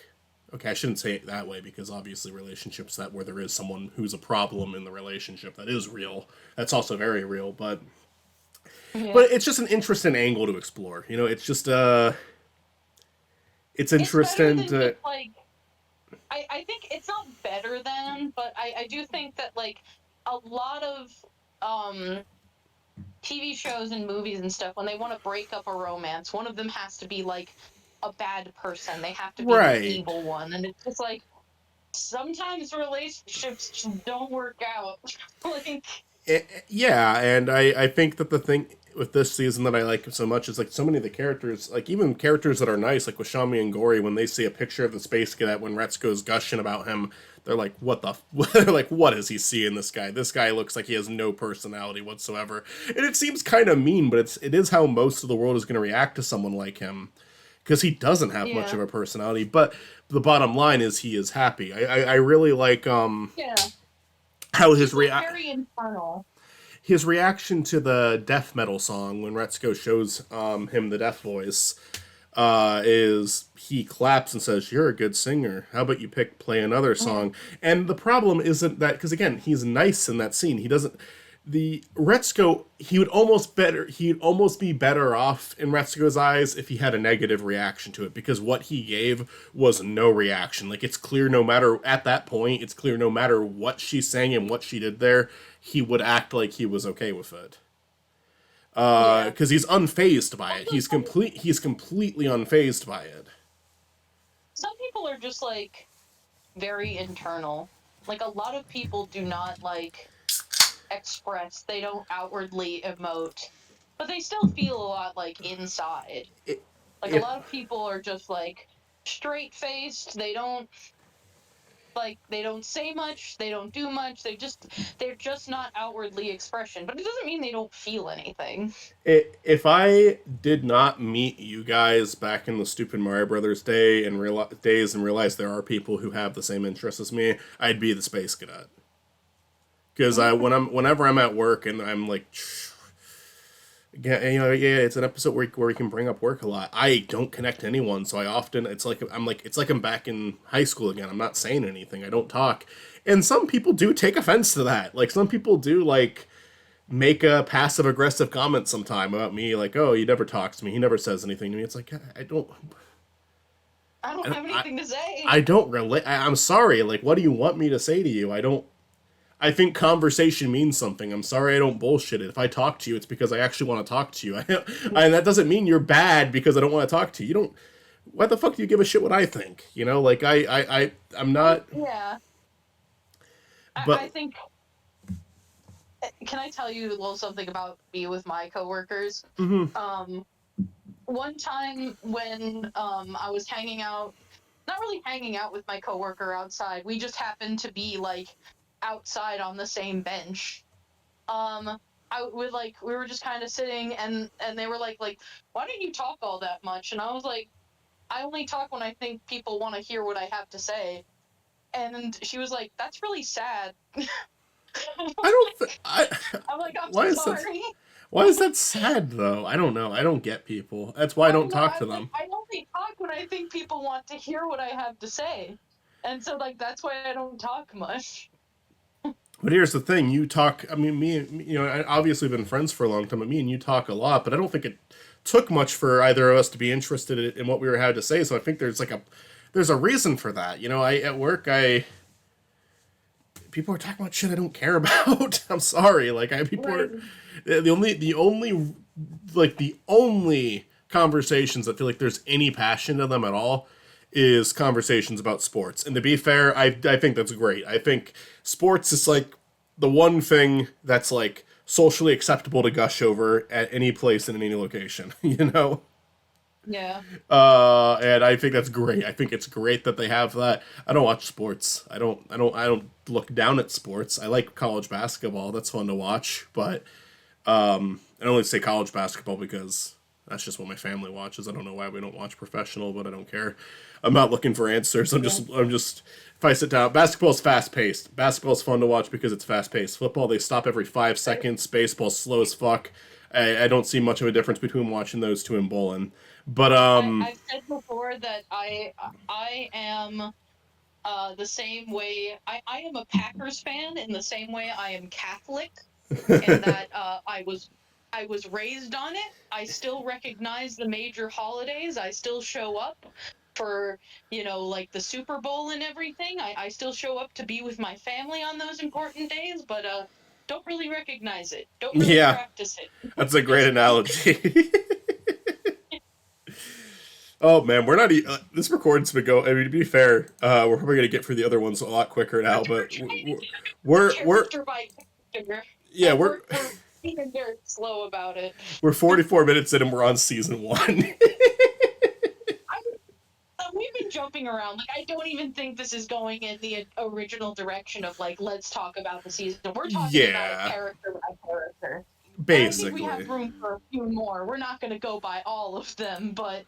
okay, I shouldn't say it that way because obviously relationships that where there is someone who's a problem in the relationship that is real, that's also very real, Yeah. but it's just an interesting angle to explore. It's just it's It's better interesting than to just like I think it's not better than, but I do think that like a lot of um TV shows and movies and stuff, when they want to break up a romance, one of them has to be like a bad person. They have to be the right. evil one. And it's just like sometimes relationships just don't work out. Like Yeah, and I think that the thing with this season that I like so much is like so many of the characters, like even characters that are nice, like with Shami and Gory, when they see a picture of the space cadet when Retsuko's gushing about him, they're like, "What the?" They're like, "What is he seeing? This guy? This guy looks like he has no personality whatsoever." And it seems kind of mean, but it is how most of the world is going to react to someone like him because he doesn't have much Yeah. of a personality. But the bottom line is he is happy. I really like Yeah. how He's like very internal. his reaction to the death metal song when Retsuko shows him the death voice is he claps and says, "You're a good singer. How about you play another Yeah. song?" And the problem isn't that because again he's nice in that scene. He doesn't. The Retsuko he'd almost be better off in Retsuko's eyes if he had a negative reaction to it because what he gave was no reaction. Like it's clear no matter at that point, it's clear no matter what she sang and what she did there, he would act like he was okay with it Yeah. because he's unfazed by it. Also, He's completely unfazed by it. some people are just like very internal. Like a lot of people do not like express, they don't outwardly emote, but they still feel a lot like inside. Like a If lot of people are just like straight faced, they don't say much, they don't do much, they're just not outwardly expression. But it doesn't mean they don't feel anything. if I did not meet you guys back in the stupid Mario Brothers days and realize there are people who have the same interests as me, I'd be the space cadet. Because whenever I'm at work and I'm like, yeah, it's an episode where we can bring up work a lot. I don't connect to anyone, so I often it's like I'm back in high school again. I'm not saying anything. I don't talk, and some people do take offense to that. Like some people do like make a passive aggressive comment sometime about me, like, "Oh, he never talks to me. He never says anything to me." It's like I don't have I, anything to say. I don't relate. I'm sorry. Like, what do you want me to say to you? I don't. I think conversation means something. I'm sorry I don't bullshit it. If I talk to you, it's because I actually want to talk to you. And that doesn't mean you're bad because I don't want to talk to you. You don't. Why the fuck do you give a shit what I think? You know, like I'm not. Yeah. I But think, can I tell you a little something about me with my coworkers? mm-hmm. Um, one time when I was hanging out, not really hanging out with my coworker outside, we just happened to be like outside on the same bench. Um, we were just kind of sitting, and they were like, why don't you talk all that much? And I was like, I only talk when I think people want to hear what I have to say. And she was like, that's really sad. I don't. I'm like, I'm Why so is that? sorry. Why is that sad though? I don't know. I don't get people. That's why I I don't don't know. talk I'm to like, them. I only talk when I think people want to hear what I have to say. And so, like, that's why I don't talk much. But here's the thing: you talk. I mean, I obviously been friends for a long time. But me and you talk a lot, but I don't think it took much for either of us to be interested in what we were had to say. So I think there's a reason for that. I at work I people are talking about shit I don't care about. I'm sorry. Like people Right. are the only conversations that feel like there's any passion in them at all is conversations about sports. And to be fair, I think that's great. I think sports is like the one thing that's like socially acceptable to gush over at any place in any location, you know? Yeah. And I think that's great. I think it's great that they have that. I don't watch sports. I don't look down at sports. I like college basketball. That's fun to watch. But I only say college basketball because that's just what my family watches. I don't know why we don't watch professional, but I don't care. I'm not looking for answers. Yeah. I'm just if I sit down, basketball's fast paced. Basketball's fun to watch because it's fast paced. Football, they stop every 5 seconds. Baseball's slow as fuck. I don't see much of a difference between watching those two and bowling. But I've said before that I am the same way. I am a Packers fan in the same way I am Catholic, and that I was raised on it. I still recognize the major holidays. I still show up for, like the Super Bowl and everything. I still show up to be with my family on those important days, but don't really recognize it. Don't really yeah, practice it. that's a great Just analogy. Oh man, we're not. This recording's been go. I mean, to be fair, we're probably gonna get through the other ones a lot quicker now. But we're character by character. Yeah, we're we're being very slow about it. we're 44 minutes in and we're on season 1. We've been jumping around. Like, I don't even think this is going in the original direction of like, let's talk about the season. We're talking about it Yeah, character by character. And I think we basically. have room for a few more. We're not going to go by all of them, but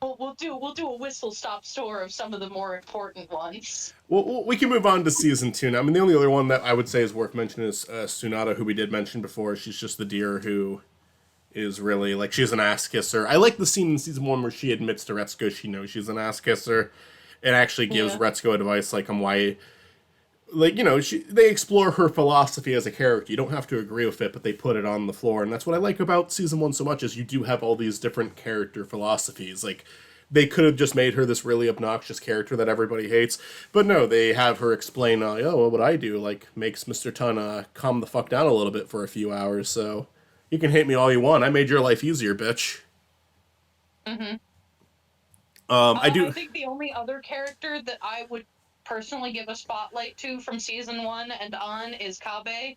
we'll do a whistle stop tour of some of the more important ones. Well, we can move on to season 2 now. I mean, the only other one that I would say is worth mentioning is Tsunade, who we did mention before. She's just the deer who is really like she's an ass kisser. I like the scene in season 1 where she admits to Retsuko she knows she's an ass kisser, and actually gives Yeah. Retsuko advice like on why, like they explore her philosophy as a character. You don't have to agree with it, but they put it on the floor, and that's what I like about season 1 so much is you do have all these different character philosophies. Like they could have just made her this really obnoxious character that everybody hates, but no, they have her explain, oh, well, what I do like makes Mr. Ton calm the fuck down a little bit for a few hours, so you can hate me all you want. I made your life easier, bitch. Mm-hmm. I I do. think the only other character that I would personally give a spotlight to from season 1 and on is Kabe.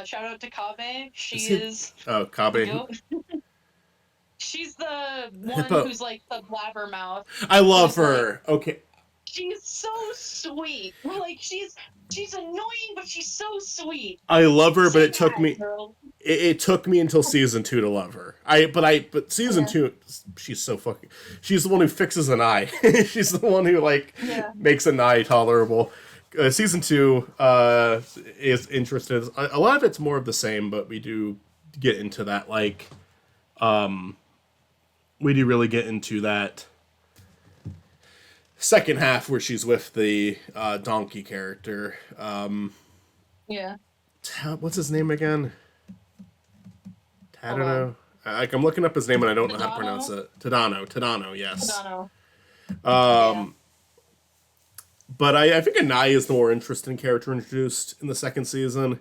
Shout out to Kabe. Is She he? is Oh, the Kabe. goat. She's the one Hippo. who's like the blabbermouth, I love who's like her. Okay, she's so sweet. Like she's annoying, but she's so sweet. I love her, but Say it took that, me. girl. It took me until season 2 to love her. But season Yeah. 2, she's so fucking. She's the one who fixes an eye. She's the one who like Yeah. makes an eye tolerable. Season 2 is interesting. A lot of it's more of the same, but we do get into that like we do really get into that second half where she's with the donkey character. Yeah. What's his name again? Hold on. Tadano. Like I'm looking up his name and I don't know how to Tadano? pronounce it. Tadano. Yes. Tadano. Um, but I think Anai is the more interesting character introduced in the second season,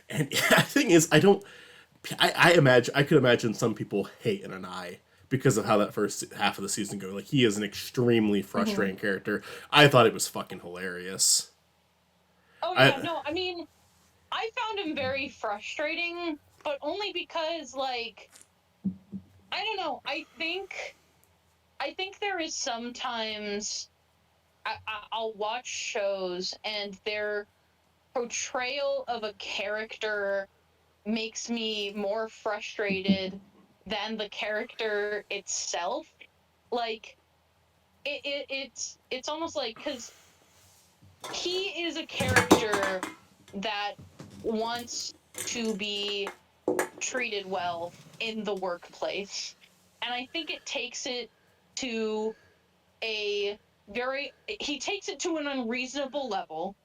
and the thing is, I don't. I could imagine some people hate Anai because of how that first half of the season go. Like he is an extremely frustrating character. I thought it was fucking hilarious. Oh yeah, no, I mean, I found him very frustrating, but only because like I don't know. I think there is sometimes I'll watch shows and their portrayal of a character makes me more frustrated than the character itself. Like it's almost like because he is a character that wants to be treated well in the workplace, and I think it takes it to he takes it to an unreasonable level.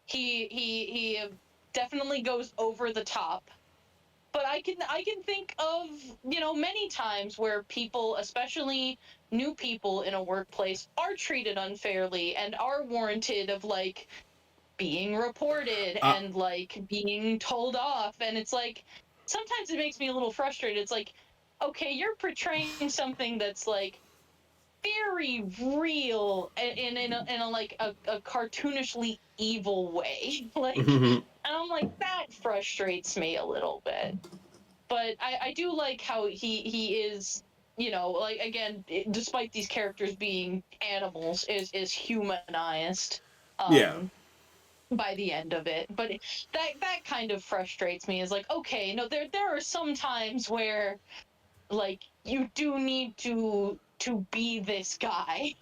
He definitely goes over the top, but I can think of many times where people, especially new people in a workplace, are treated unfairly and are warranted of like being reported Uh, and like being told off, and it's like sometimes it makes me a little frustrated. It's like, okay, you're portraying something that's like very real in a like a cartoonishly evil way. Like, and I'm like, that frustrates me a little bit. But I do like how he is, like, again, despite these characters being animals, is humanized yeah. by the end of it. But that kind of frustrates me, is like, okay, no, there are some times where like you do need to be this guy.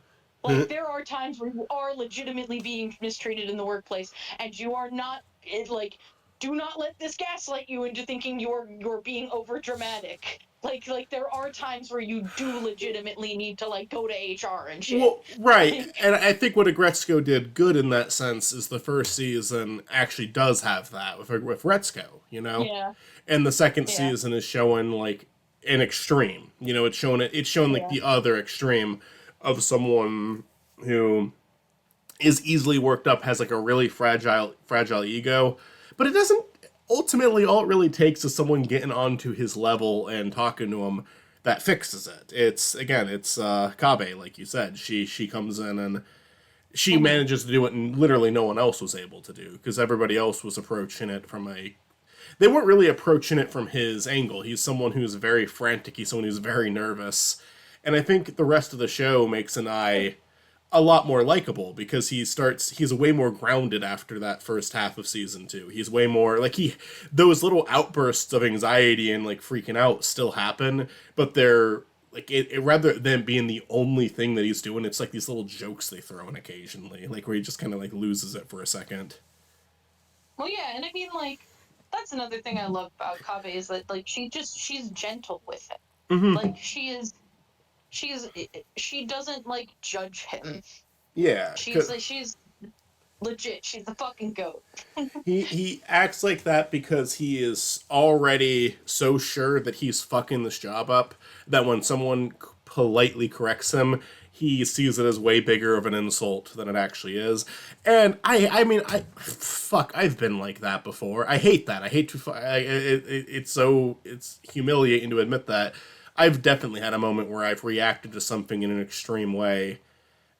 Like there are times where you are legitimately being mistreated in the workplace, and you are not like, do not let this gaslight you into thinking you're being over dramatic. Like there are times where you do legitimately need to like go to HR and shit. Well, right, Like, and I think what Aggretsuko did good in that sense is the first season actually does have that with Retsuko, yeah, and the second yeah, season is showing like an extreme. It's showing like yeah. the other extreme of someone who is easily worked up, has like a really fragile ego, but it doesn't. Ultimately, all it really takes is someone getting onto his level and talking to him that fixes it. It's Kabe, like you said. She comes in and she manages to do it, and literally no one else was able to do because everybody else was approaching it from a. they weren't really approaching it from his angle. He's someone who's very frantic. He's someone who's very nervous, and I think the rest of the show makes an eye a lot more likable because he's way more grounded after that first half of season 2. He's way more like he those little outbursts of anxiety and like freaking out still happen, but they're like rather than being the only thing that he's doing, it's like these little jokes they throw in occasionally, like where he just kind of like loses it for a second. Well, yeah, and I mean, like, that's another thing I love about Kaveh is that, like, she's gentle with it. Mm-hmm. Like, she's, she doesn't, like, judge him. Yeah, She's legit. She's the fucking goat. he acts like that because he is already so sure that he's fucking this job up that when someone politely corrects him, he sees it as way bigger of an insult than it actually is. And I fuck, I've been like that before. I hate that. I hate to. It's humiliating to admit that. I've definitely had a moment where I've reacted to something in an extreme way.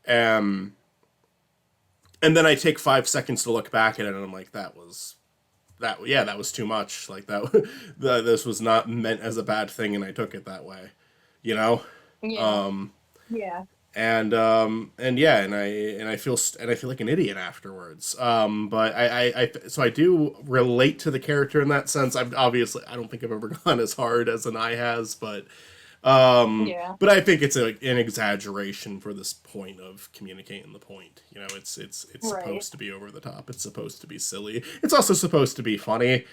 Um, and then I take 5 seconds to look back at it, and I'm like, that was too much. Like this was not meant as a bad thing, and I took it that way, you know. Yeah. Yeah. And yeah, and I feel like an idiot afterwards. But so I do relate to the character in that sense. I don't think I've ever gone as hard as an I has, Yeah. but I think it's an exaggeration for this point of communicating the point. You know, it's Right. supposed to be over the top. It's supposed to be silly. It's also supposed to be funny.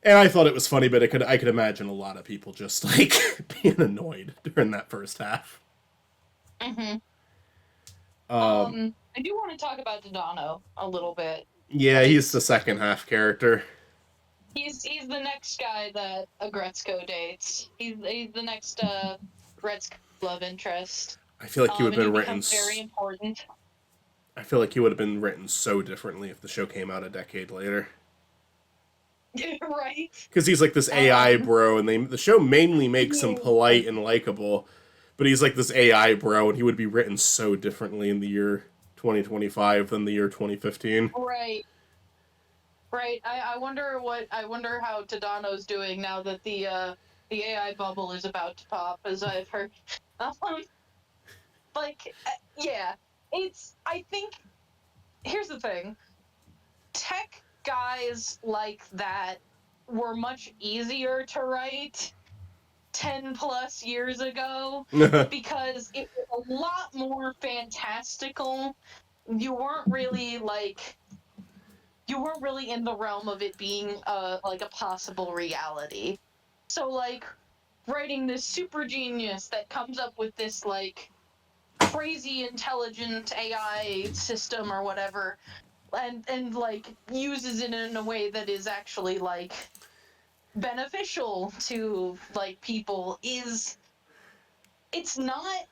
And I thought it was funny, but I could imagine a lot of people just like being annoyed during that first half. Mm-hmm. Um, I do want to talk about Dodano a little bit. yeah, he's the second half character. He's the next guy that Aggretsuko dates. He's the next Aggretsuko love interest. I feel like he would have And he been written. becomes very important. I feel like he would have been written so differently if the show came out a decade later. Right. Because he's like this AI bro, and the show mainly makes him polite and likable, but he's like this AI bro, and he would be written so differently in the year 2025 than the year 2015. Right. Right. I wonder how Tadano's doing now that the AI bubble is about to pop, as I've heard. Um, yeah. I think here's the thing. Tech guys like that were much easier to write 10 plus years ago because it was a lot more fantastical. You weren't really in the realm of it being like a possible reality. So like writing this super genius that comes up with this like crazy intelligent AI system or whatever and like uses it in a way that is actually like beneficial to like people it's not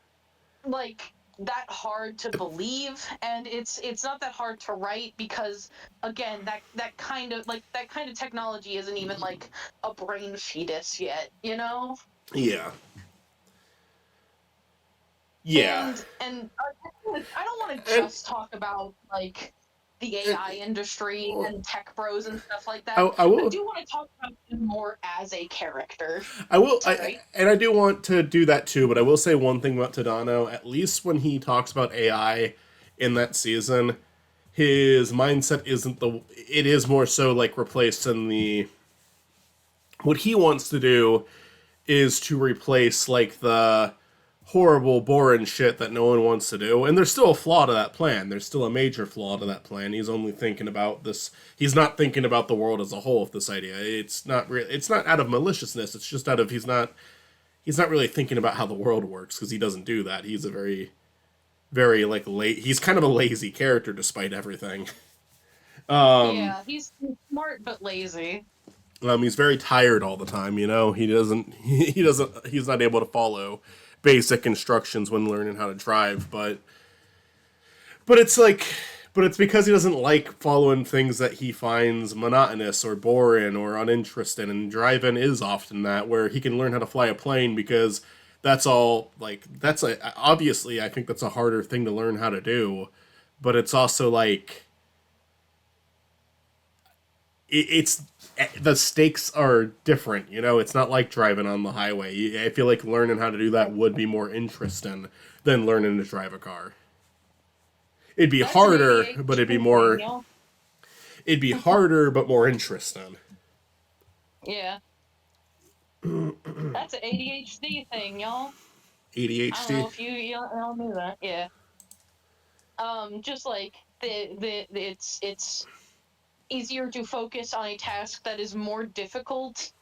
like that hard to believe, and it's not that hard to write because again that kind of technology isn't even like a brain fetus yet, you know. Yeah. Yeah. And I don't want to And, just talk about like the and AI industry and tech bros and stuff like I, that. I I will do want to talk about him more as a character. Sorry. and I do want to do that too, but I will say one thing about Tadano. At least when he talks about AI in that season, his mindset isn't the. It is more so like replaced in the. What he wants to do is to replace like the horrible, boring shit that no one wants to do. And there's still a flaw to that plan. There's still a major flaw to that plan. He's only thinking about this. He's not thinking about the world as a whole with this idea. It's not real. It's not out of maliciousness. It's just out of he's not really thinking about how the world works because he doesn't do that. He's a very like he's kind of a lazy character despite everything. Yeah, he's smart but lazy. He's very tired all the time. You know, he's not able to follow basic instructions when learning how to drive. But it's like, but it's because he doesn't like following things that he finds monotonous or boring or uninteresting. And driving is often that where he can learn how to fly a plane because that's all like obviously I think that's a harder thing to learn how to do, but it's also like it's the stakes are different. You know, it's not like driving on the highway. I feel like learning how to do that Right. would be more interesting than learning to drive a car. It'd be That's an harder, but it'd be ADHD thing, more. yo. It'd be harder, but more interesting. Yeah. That's an ADHD thing, y'all. I don't ADHD. know if y'all knew that. Yeah. Just like it's easier to focus on a task that is more difficult,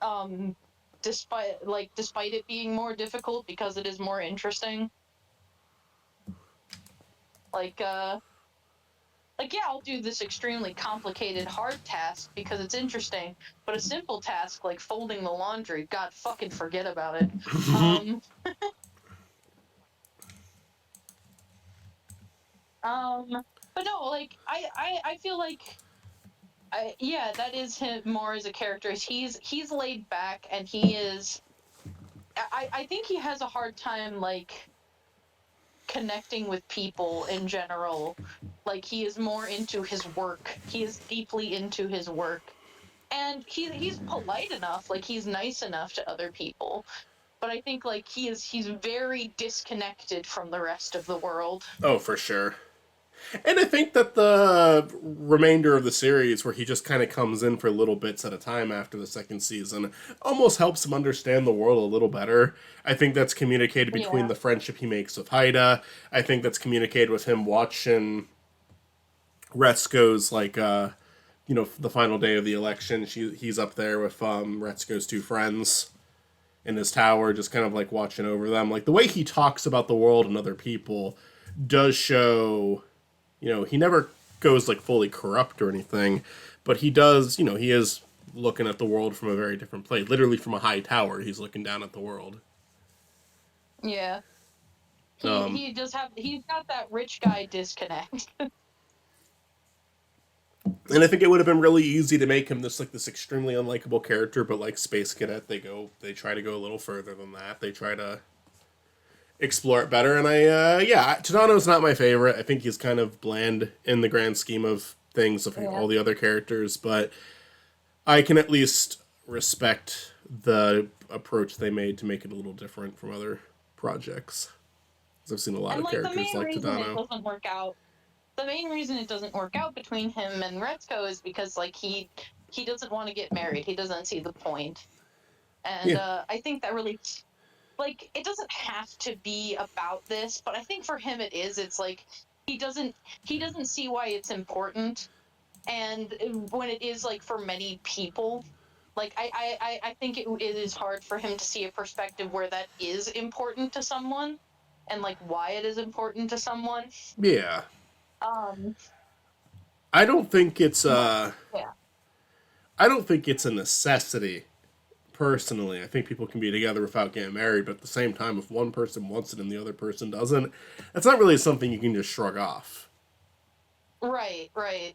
um, despite it being more difficult because it is more interesting. Like yeah, I'll do this extremely complicated hard task because it's interesting, but a simple task like folding the laundry, God fucking forget about it. Um, um, but no, like I feel like yeah, that is him more as a character. He's laid back and he is. I think he has a hard time like connecting with people in general. Like he is more into his work. He is deeply into his work. And he's polite enough, like he's nice enough to other people. But I think like he's very disconnected from the rest of the world. Oh, for sure. And I think that the remainder of the series, where he just kind of comes in for little bits at a time after the second season, almost helps him understand the world a little better. I think that's communicated between Yeah. the friendship he makes with Haida. I think that's communicated with him watching Retsuko's, like, the final day of the election. He's up there with Retsuko's two friends in his tower, just kind of like watching over them. Like, the way he talks about the world and other people does show, he never goes like fully corrupt or anything, but he does, he is looking at the world from a very different place. Literally from a high tower, he's looking down at the world. Yeah. Um, He's got that rich guy disconnect. and I think it would have been really easy to make him this extremely unlikable character, but like Space Cadet, they try to go a little further than that. They try to explore it better, and Tadano's not my favorite. I think he's kind of bland in the grand scheme of things of Yeah. all the other characters, but I can at least respect the approach they made to make it a little different from other projects. Because I've seen a lot And of like characters like Tadano. the main reason it doesn't work out between him and Retsuko is because like he doesn't want to get married. He doesn't see the point. And Yeah. I think that really like it doesn't have to be about this, but I think for him it is. It's like he doesn't he doesn't see why it's important, and when it is like for many people, like I think it is hard for him to see a perspective where that is important to someone, and like why it is important to someone. Yeah. Um, I don't think it's but uh yeah, I don't think it's a necessity personally. I think people can be together without getting married, but at the same time if one person wants it and the other person doesn't, that's not really something you can just shrug off. right.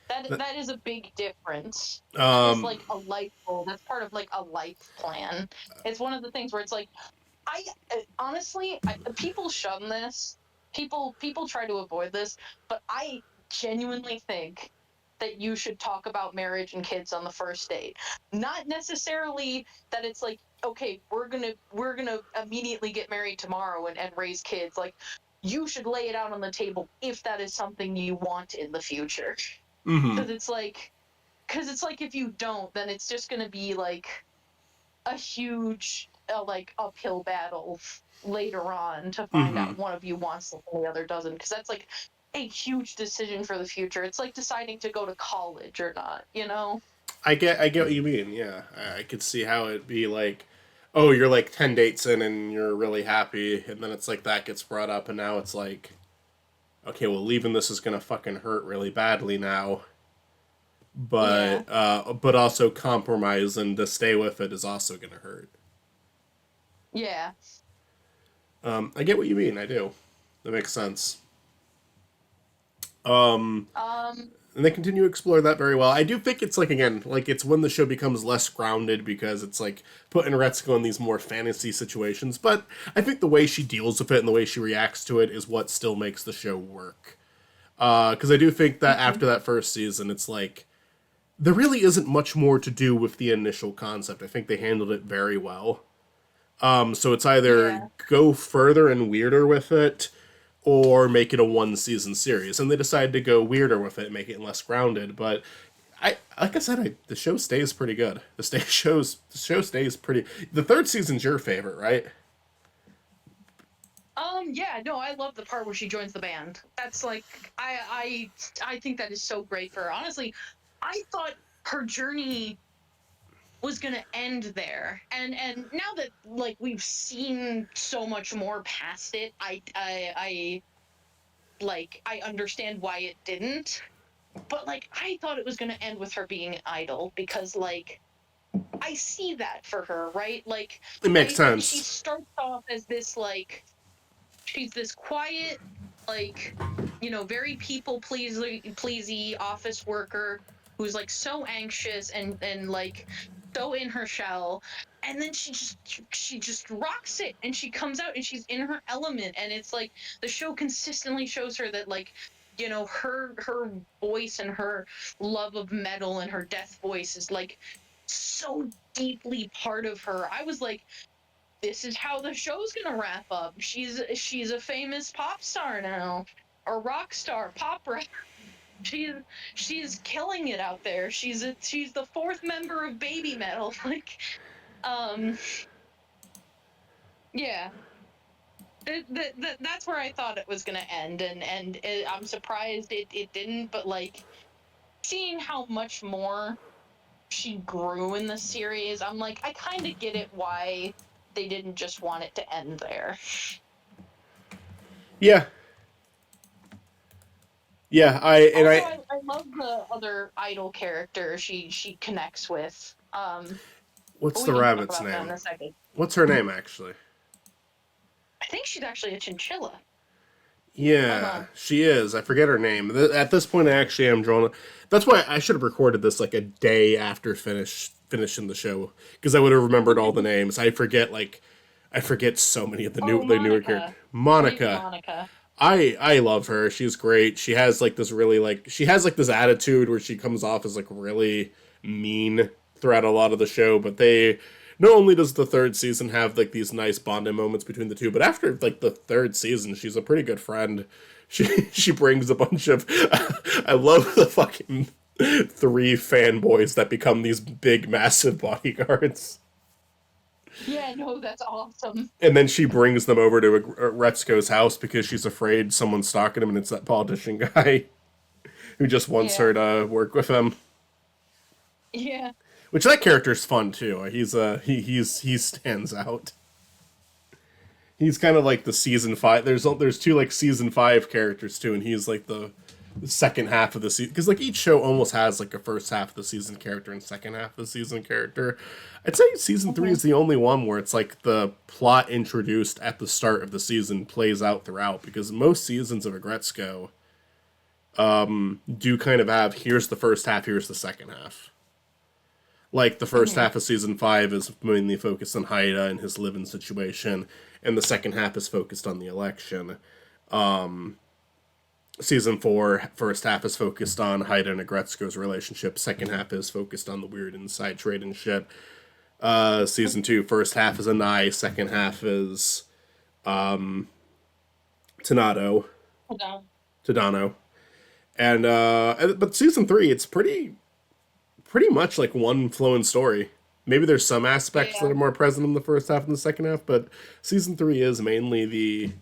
That That, that is a big difference. That is um like a life goal. That's part of like a life plan. It's one of the things where it's like I honestly, people shun this. People try to avoid this, but I genuinely think that you should talk about marriage and kids on the first date. Not necessarily that it's like, okay, we're gonna immediately get married tomorrow and raise kids. Like you should lay it out on the table if that is something you want in the future. mhm. Because it's like if you don't, then it's just gonna be like a huge like uphill battle later on to find Mhm. out one of you wants something and the other doesn't, because that's like a huge decision for the future. It's like deciding to go to college or not, you know. I get what you mean. Yeah, I could see how it'd be like, oh, you're like 10 dates in and you're really happy, and then it's like that gets brought up, and now it's like, okay, well, leaving this is gonna fucking hurt really badly now, Yeah, but also compromising to stay with it is also gonna hurt. yeah. I get what you mean. I do. That makes sense. Um, um and they continue to explore that very well. I do think it's like again, like it's when the show becomes less grounded because it's like putting Retsuko in these more fantasy situations. But I think the way she deals with it and the way she reacts to it is what still makes the show work. Because I do think that mhm. after that first season, it's like there really isn't much more to do with the initial concept. I think they handled it very well. So it's either Yeah. go further and weirder with it, or make it a one season series. And they decided to go weirder with it, make it less grounded. But like I said, the show stays pretty good. The show stays pretty. The third season's your favorite, right? Yeah, no, I love the part where she joins the band. That's like I think that is so great for her. Honestly, I thought her journey was gonna end there. And now that like we've seen so much more past it, I understand why it didn't. But like I thought it was gonna end with her being an idol because like I see that for her, right? Like It makes she sense. starts off as this like she's this quiet, like, very people pleasy office worker who's like so anxious and like so in her shell. And then she just rocks it and she comes out and she's in her element. And it's like the show consistently shows her that like, her voice and her love of metal and her death voice is like so deeply part of her. I was like, this is how the show's gonna wrap up. She's a famous pop star now, or rock star, pop rock. She's she's killing it out there. She's the fourth member of Baby Metal. Like, um, yeah, that's where I thought it was gonna end, and I'm surprised it didn't. But like seeing how much more she grew in the series, I'm like, I kind of get it why they didn't just want it to end there. Yeah, yeah. Also, I love the other idol character she connects with. But What's we the can talk rabbit's about that in name? a second. What's her name actually? I think she's actually a chinchilla. Hold Yeah, on. she is. I forget her name. At this point, I actually am drawn. That's why I should have recorded this like a day after finishing the show because I would have remembered all the names. I forget so many of Oh, the newer characters. Monica. Her name's Monica. Monica. I love her. She's great. She has like this really like she has like this attitude where she comes off as like really mean throughout a lot of the show, but they not only does the third season have like these nice bonding moments between the two, but after like the third season, she's a pretty good friend. She brings a bunch of I love the fucking three fanboys that become these big massive bodyguards. Yeah, no, that's awesome. And then she brings them over to Aggretsuko's house because she's afraid someone's stalking him, and it's that politician guy who just wants Yeah. her to work with him. Yeah. Which that character's fun too. He stands out. He's kind of like the season five. There's two like season five characters too, and he's like the second half of the season because like each show almost has like a first half of the season character and second half of the season character. I'd say season three Mhm. is the only one where it's like the plot introduced at the start of the season plays out throughout because most seasons of Aggretsuko do kind of have here's the first half, here's the second half. Like the first Mhm. half of season five is mainly focused on Haida and his living situation, and the second half is focused on the election. Season four, first half is focused on Haida and Aggretsuko's relationship. Second half is focused on the weird inside trade and shit. Season two, first half is Anai. Second half is Tanato, Hold on. Tadano. But season three, it's pretty much like one flowing story. Maybe there's some aspects that Yeah. are more present in the first half and the second half, but season three is mainly the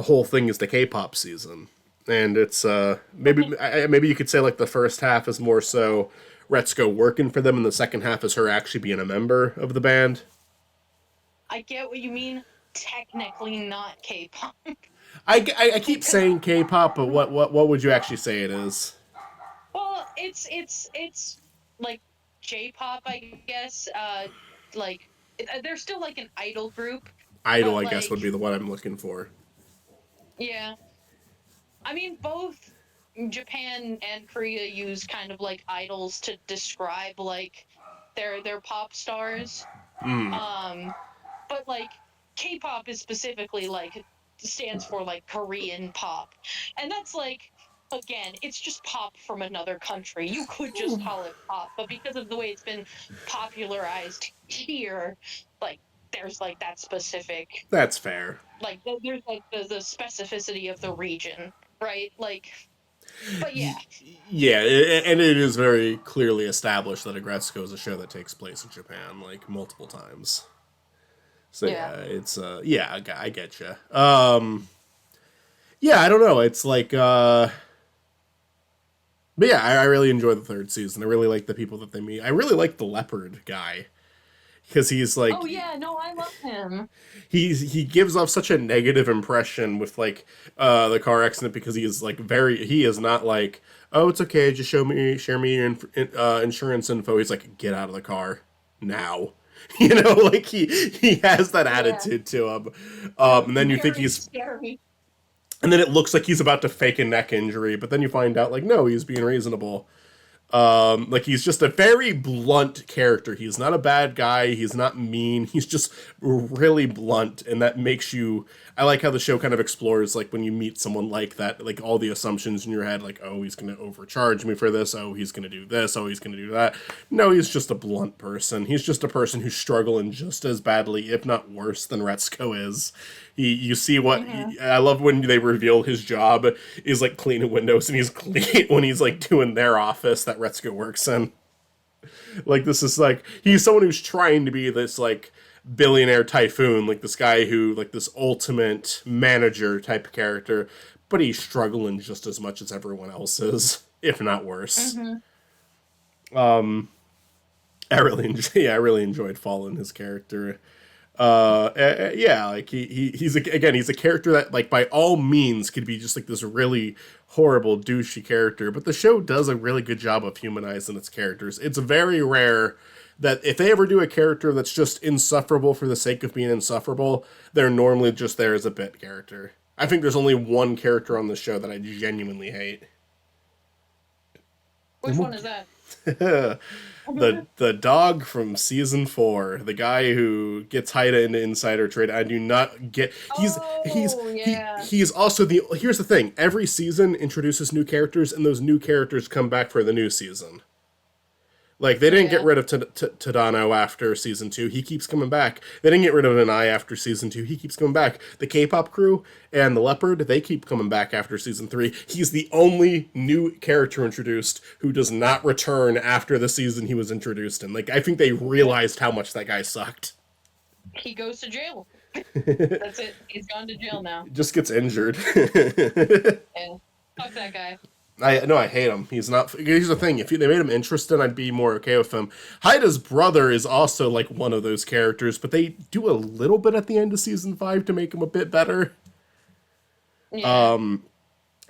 whole thing is the K-pop season, and it's maybe you could say like the first half is more so Retsuko working for them, and the second half is her actually being a member of the band. I get what you mean. Technically not K-pop. I keep saying K-pop, but what would you actually say it is? Well, it's like J-pop, I guess. Like they're still like an idol group, Idol, but I guess, would like be the what I'm looking for. yeah. I mean, both Japan and Korea use kind of like idols to describe like their pop stars. Um, but like K-pop is specifically like stands for like Korean pop, and that's like again, it's just pop from another country. You could just call it pop, but because of the way it's been popularized here, like there's like that specific, That's fair. like there's like the specificity of the region, right? Like, but yeah, Yeah, and it is very clearly established that Aggretsuko is a show that takes place in Japan, like, multiple times. So yeah. yeah, it's yeah, I get you. Yeah, I don't know. It's like but yeah, I really enjoy the third season. I really like the people that they meet. I really like the leopard guy because he's like Oh yeah, no, I love him. he gives off such a negative impression with like the car accident because he is like he is not like, oh, it's okay, just share me your insurance info. He's like, get out of the car now. You know, like he has that Yeah, attitude to him. And then you think very he's scary. and then it looks like he's about to fake a neck injury, but then you find out like, no, he's being reasonable. Like he's just a very blunt character. He's not a bad guy. He's not mean. He's just really blunt, and that makes you. I like how the show kind of explores like when you meet someone like that, like all the assumptions in your head, like, oh, he's gonna overcharge me for this. Oh, he's gonna do this. Oh, he's gonna do that. No, he's just a blunt person. He's just a person who's struggling just as badly, if not worse, than Retsuko is. You see what I love when they reveal his job is like cleaning windows, and he's clean when he's like doing their office that Retsuko works in. Like this is like he's someone who's trying to be this like billionaire typhoon, like this guy who like this ultimate manager type character, but he's struggling just as much as everyone else is, if not worse. Mm-hmm. I really enjoyed following his character. Yeah, like he's again he's a character that like by all means could be just like this really horrible douchey character, but the show does a really good job of humanizing its characters. It's very rare that if they ever do a character that's just insufferable for the sake of being insufferable, they're normally just there as a bit character. I think there's only one character on the show that I genuinely hate. Which one is that? The dog from season 4, the guy who gets Haida into insider trade. I do not get. Oh yeah. He's also the. Here's the thing: every season introduces new characters, and those new characters come back for the new season. Like they didn't get rid of Tadano after season 2. He keeps coming back. They didn't get rid of Anai after season 2. He keeps coming back. The K-pop crew and the Leopard, they keep coming back after season 3. He's the only new character introduced who does not return after the season he was introduced in. Like I think they realized how much that guy sucked. He goes to jail. That's it. He's gone to jail now. Just gets injured. Yeah. Fuck that guy. I hate him. He's not. Here's the thing: if they made him interesting, I'd be more okay with him. Haida's brother is also like one of those characters, but they do a little bit at the end of season 5 to make him a bit better. Yeah.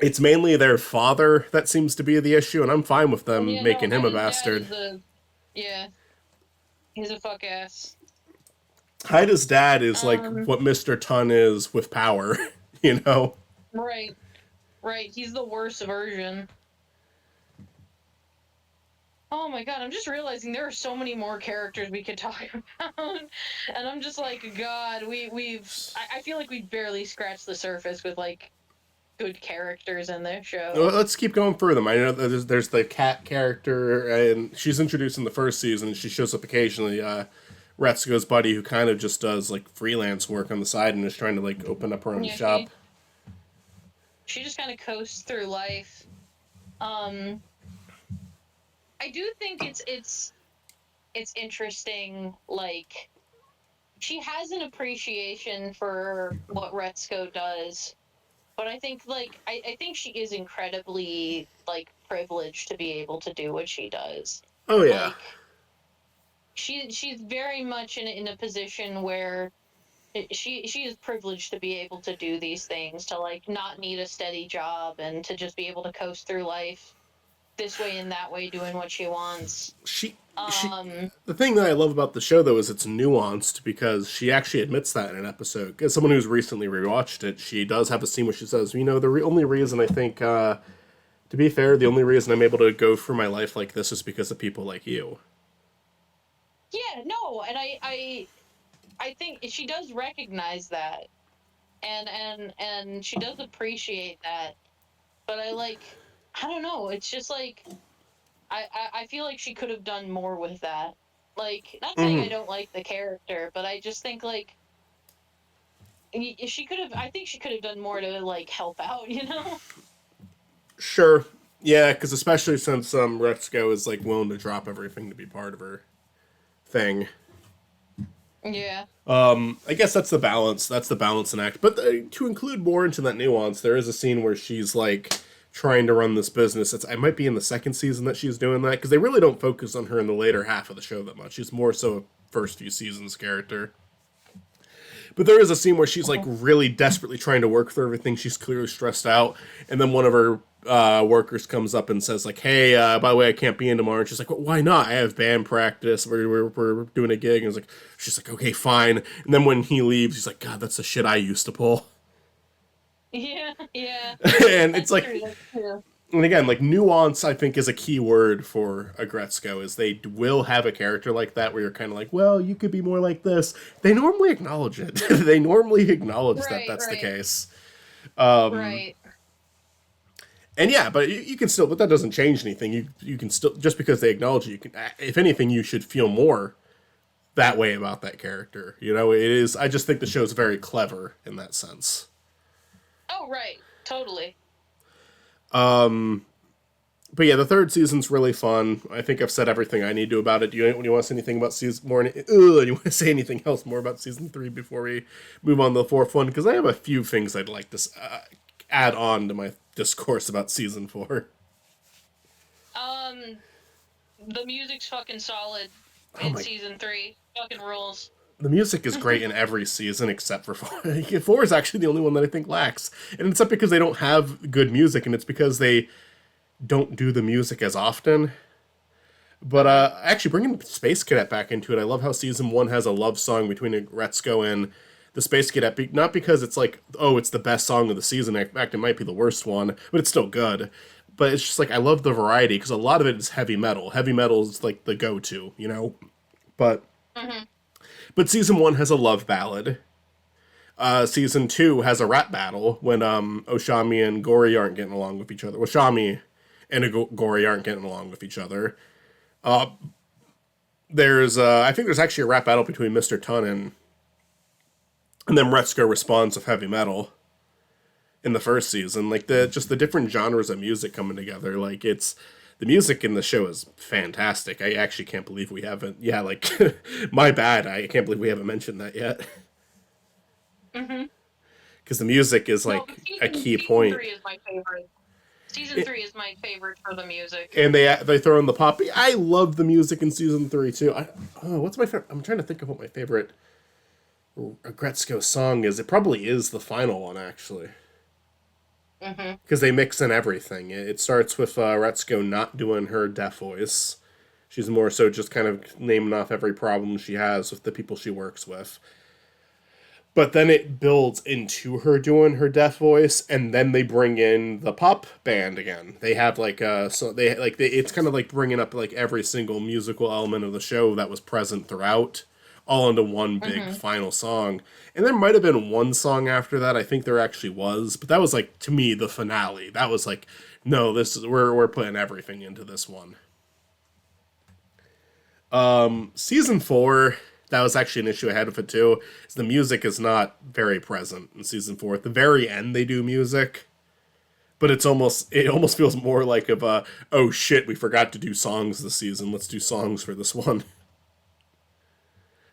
It's mainly their father that seems to be the issue, and I'm fine with them Yeah, making no, him a Haida's dad bastard. is yeah, he's a fuck ass. Haida's dad is like Um, what Mr. Tun is with power, you know. right, right. He's the worst version. Oh my god, I'm just realizing there are so many more characters we could talk about, and I'm just like, God, I feel like we barely scratched the surface with like good characters in this show. Well, let's keep going through them. I know that there's the cat character, and she's introduced in the first season, and she shows up occasionally. Retsuko's buddy, who kind of just does like freelance work on the side and is trying to like open up her own Yeah, shop. she just kind of coasts through life. I do think it's interesting. Like she has an appreciation for what Retsuko does, but I think like I think she is incredibly like privileged to be able to do what she does. Oh yeah, Like she's very much in a position where she is privileged to be able to do these things, to like not need a steady job and to just be able to coast through life this way and that way doing what she wants. she. The thing that I love about the show though is it's nuanced because she actually admits that in an episode. As someone who's recently rewatched it, she does have a scene where she says, "You know, the only reason I think." To be fair, the only reason I'm able to go through my life like this is because of people like you. Yeah, no, and I think she does recognize that, and she does appreciate that. But I like I don't know. It's just like I feel like she could have done more with that. Like, not saying I Mm-hmm. don't like the character, but I just think like she could have. I think she could have done more to like help out. You know? Sure. Yeah, because especially since Retsuko is like willing to drop everything to be part of her thing. Yeah. I guess that's the balance. That's the balance in act. But to include more into that nuance, there is a scene where she's like trying to run this business. I might be in the second season that she's doing that because they really don't focus on her in the later half of the show that much. She's more so a first few seasons character. But there is a scene where she's like really desperately trying to work through everything. She's clearly stressed out, and then one of her workers comes up and says like, "Hey, by the way, I can't be in tomorrow." And she's like, well, "Why not? I have band practice. We're doing a gig." And it's like, she's like, "Okay, fine." And then when he leaves, he's like, "God, that's the shit I used to pull." Yeah. Yeah. And it's That's true. like, That's true. and again, like nuance, I think is a key word for Aggretsuko. Is they will have a character like that where you're kind of like, well, you could be more like this. They normally acknowledge it. They normally acknowledge that Right. that's the Right. case. Right. And yeah, but you can still, but that doesn't change anything. You can still, just because they acknowledge it, you can. If anything, you should feel more that way about that character. You know, it is. I just think the show's very clever in that sense. Oh, right. Totally. But yeah, the third season's really fun. I think I've said everything I need to about it. Do you want to say anything about season more? Do you want to say anything else more about season three before we move on to the fourth one? Because I have a few things I'd like to add on to my discourse about season four. Um, the music's fucking solid Oh in my season 3. Fucking rules. The music is great in every season except for four. Four is actually the only one that I think lacks, and it's not because they don't have good music, and it's because they don't do the music as often. But actually, bringing Space Cadet back into it, I love how season one has a love song between Retsuko and the Space Cadet. Not because it's like, oh, it's the best song of the season. In fact, it might be the worst one, but it's still good. But it's just like I love the variety because a lot of it is heavy metal. Heavy metal is like the go-to, you know. But Mm-hmm. but season one has a love ballad. Season two has a rap battle when Oshami and Gori aren't getting along with each other. Oshami and Gori aren't getting along with each other. There's I think there's actually a rap battle between Mr. Ton and then Retsuko responds with heavy metal in the first season. Like the different genres of music coming together. Like it's the music in the show is fantastic. I actually can't believe we haven't. Yeah, like my bad. I can't believe we haven't mentioned that yet. Mm-hmm. Because the music is No, but like a season key season point. 3 is my favorite. Season 3 is my favorite for the music. And they throw in the pop. I love the music in season three too. What's my favorite? I'm trying to think of what my favorite Aggretsuko song is. It probably is the final one actually, Mm-hmm. because they mix in everything. It starts with Retsuko not doing her deaf voice. She's more so just kind of naming off every problem she has with the people she works with. But then it builds into her doing her deaf voice, and then they bring in the pop band again. They have like it's kind of like bringing up like every single musical element of the show that was present throughout, all into one big Mm-hmm. final song. And there might have been one song after that. I think there actually was, but that was like to me the finale. That was like, no, this is we're putting everything into this one. Season four, that was actually an issue I had with it too. Is the music is not very present in season four. At the very end, they do music, but it almost feels more like of a oh shit, we forgot to do songs this season. Let's do songs for this one.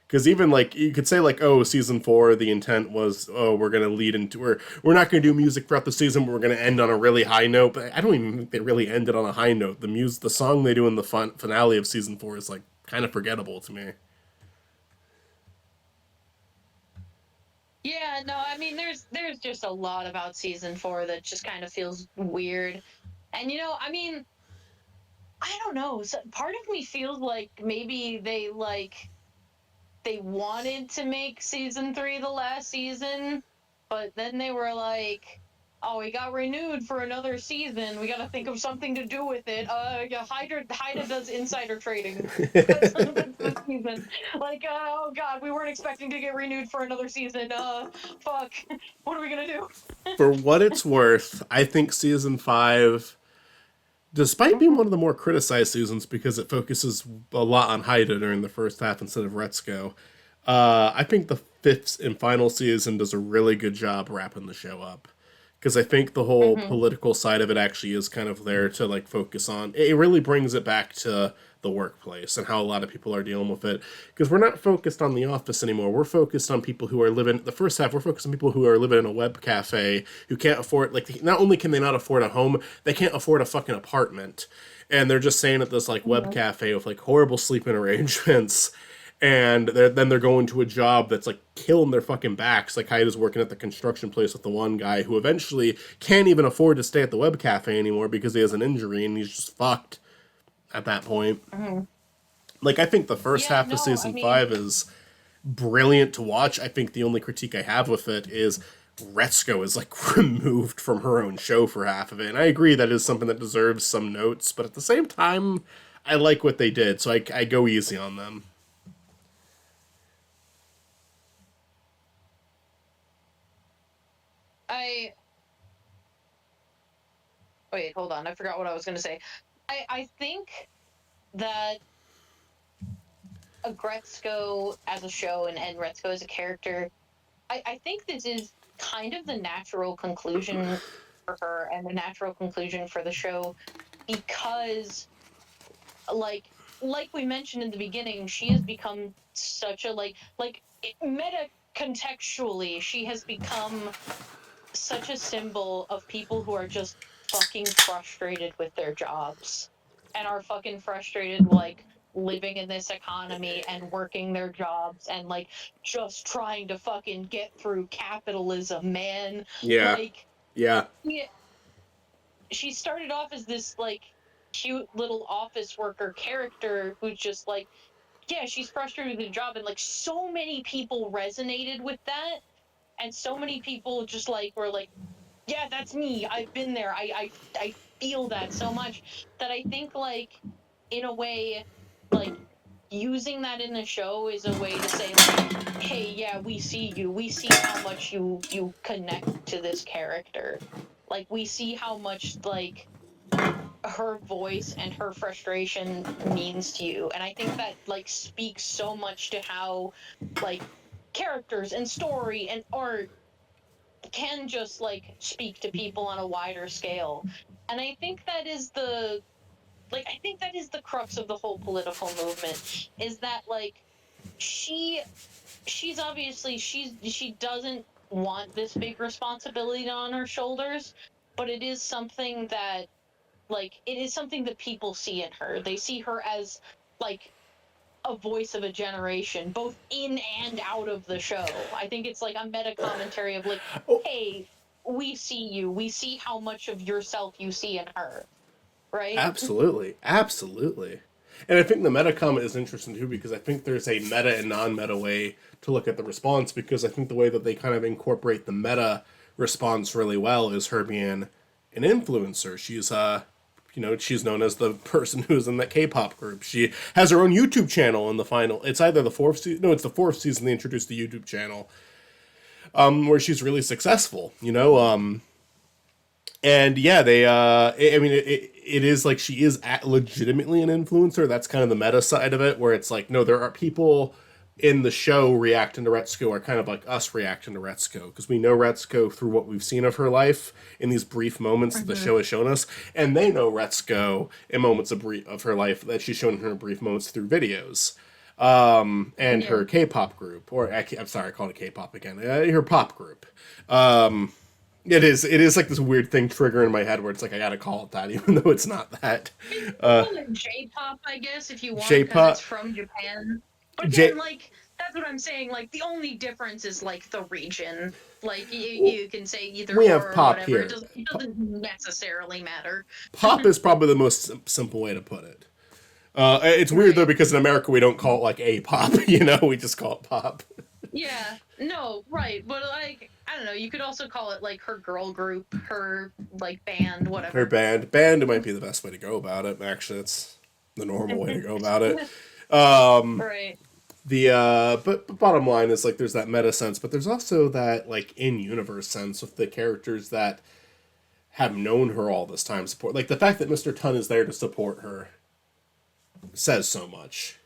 Because even like you could say like oh season four, the intent was oh we're gonna lead into we're not gonna do music throughout the season, but we're gonna end on a really high note. But I don't even think they really ended on a high note. The song they do in the finale of season four is like kind of forgettable to me. Yeah, no, I mean there's just a lot about season 4 that just kind of feels weird. And I mean, I don't know. So part of me feels like maybe they wanted to make season 3 the last season, but then they were like, "Oh, we got renewed for another season. We got to think of something to do with it." Yeah, Hydra does insider trading. That's the season. Like, oh god, we weren't expecting to get renewed for another season. Fuck. What are we gonna do? For what it's worth, I think season five despite being Mhm. one of the more criticized seasons because it focuses a lot on Haida during the first half instead of Retsuko. I think the fifth and final season does a really good job wrapping the show up because I think the whole Mhm. political side of it actually is kind of there to like focus on. It really brings it back to the workplace and how a lot of people are dealing with it because we're not focused on the office anymore. We're focused on people who are living the first half. We're focused on people who are living in a web cafe who can't afford like not only can they not afford a home, they can't afford a fucking apartment, and they're just staying at this like web Mhm. cafe with like horrible sleeping arrangements and then they're going to a job that's like killing their fucking backs. Like Haida's working at the construction place with the one guy who eventually can't even afford to stay at the web cafe anymore because he has an injury and he's just fucked at that point. Mhm. Like I think the first Yeah, half of no, I season mean, 5 is brilliant to watch. I think the only critique I have with it is Retsuko is like removed from her own show for half of it. And I agree that is something that deserves some notes, but at the same time, I like what they did, so I go easy on them. I wait, hold on. I forgot what I was going to say. I think that Aggretsuko as a show and Retsuko as a character, I think this is kind of the natural conclusion for her and the natural conclusion for the show because like like we mentioned in the beginning, she has become such a meta contextually, she has become such a symbol of people who are just fucking frustrated with their jobs and are fucking frustrated living in this economy and working their jobs and just trying to fucking get through capitalism, man. Yeah. Like Yeah. yeah, she started off as this cute little office worker character who's just yeah, she's frustrated with the job, and so many people resonated with that, and so many people just were yeah, that's me. I've been there. I feel that so much that I think in a way, like using that in the show is a way to say hey, yeah, we see you. We see how much you connect to this character. Like we see how much her voice and her frustration means to you. And I think that speaks so much to how like characters and story and art can just speak to people on a wider scale. And I think that is the crux of the whole political movement is that she she's obviously she doesn't want this big responsibility on her shoulders, but it is something that people see in her. They see her as like a voice of a generation, both in and out of the show. I think it's a meta commentary of Oh, hey, we see you. We see how much of yourself you see in her, right? absolutely. Absolutely. And I think the meta comment is interesting too because I think there's a meta and non meta way to look at the response because I think the way that they kind of incorporate the meta response really well is her being an influencer. She's known as the person who's in that K-pop group. She has her own YouTube channel in the final. It's either the fourth season. No, it's the fourth season they introduced the YouTube channel, where she's really successful. And yeah, I mean, it is like she is legitimately an influencer. That's kind of the meta side of it, where it's like, no, there are people in the show reacting to Retsuko are kind of like us reacting to Retsuko because we know Retsuko through what we've seen of her life in these brief moments that the Mm-hmm. show has shown us, and they know Retsuko in moments of her life that she's shown in her brief moments through videos. And Yeah. her K-pop group, or I'm sorry, I called it K-pop again. Her pop group. It is like this weird thing triggering in my head where it's like I gotta call it that, even though it's not that. I mean, you Uh, call it J-pop, I guess, if you want, because it's J-pop, from Japan. But again, J. that's what I'm saying. The only difference is the region. Well, You can say either we have or pop whatever. It here. doesn't necessarily matter. Pop is probably the most simple way to put it. It's weird though Right. because in America we don't call it like a pop, we just call it pop. Yeah. No, right. But I don't know, you could also call it her girl group, her band, Her whatever. band, it might be the best way to go about it. Actually, it's the normal way to go about it. Um, Right. but bottom line is like there's that meta sense, but there's also that like in universe sense with the characters that have known her all this time. Support, like the fact that Mr. Ton is there to support her says so much.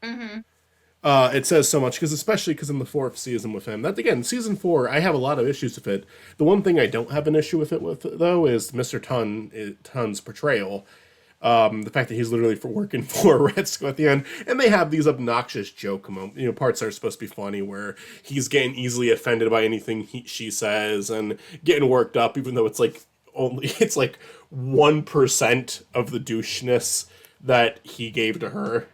Mm-hmm. It says so much because, especially because in the fourth season with him, that again, season 4, I have a lot of issues with it. The one thing I don't have an issue with it though is Mr. Tun's portrayal. The fact that he's literally working for Aggretsuko at the end, and they have these obnoxious joke parts that are supposed to be funny, where he's getting easily offended by anything she says and getting worked up, even though it's like only it's like 1% of the doucheness that he gave to her.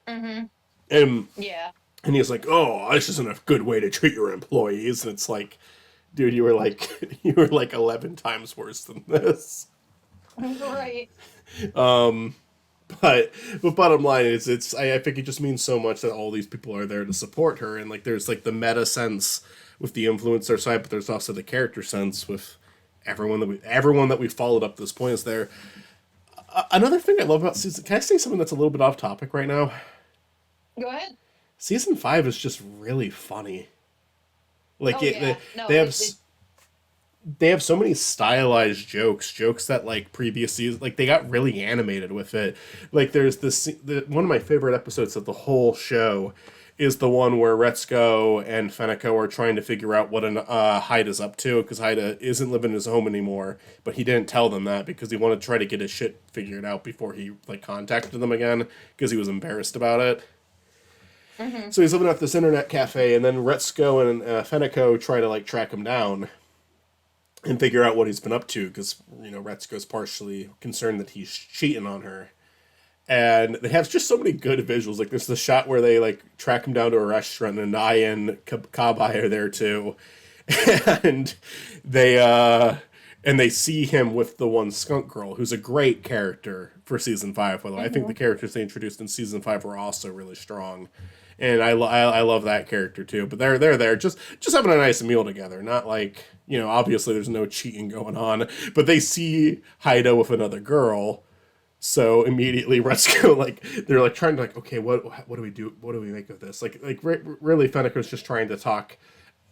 Mm-hmm. And Yeah. and he's like, "Oh, this isn't a good way to treat your employees." And it's like, dude, you were like you were like 11 times worse than this. Right. But bottom line is, I think it just means so much that all these people are there to support her, and like there's like the meta sense with the influencer side, but there's also the character sense with everyone that we followed up to this point is there. Another thing I love about season, can I say something that's a little bit off topic right now? Go ahead. Season 5 is just really funny. Like Oh, yeah. No, they have they have so many stylized jokes that like previous seasons, like they got really animated with it. Like there's one of my favorite episodes of the whole show is the one where Retsuko and Feneko are trying to figure out what Haida's up to, because Haida isn't living in his home anymore, but he didn't tell them that because he wanted to try to get his shit figured out before he like contacted them again, because he was embarrassed about it. Mm-hmm. So he's living at this internet cafe, and then Retsuko and Feneko try to like track him down and figure out what he's been up to, because Retsuko's partially concerned that he's cheating on her. And they have just so many good visuals. Like there's the shot where they like track him down to a restaurant, and Nai and Kabai are there too, and they see him with the one skunk girl, who's a great character for season 5. By the way, I think the characters they introduced in season 5 were also really strong, and I love that character too. But they're there just having a nice meal together, not like obviously there's no cheating going on, but they see Haida with another girl. So immediately, Retsuko they're like trying to okay, what do we do? What do we make of this? Really, Feneko's just trying to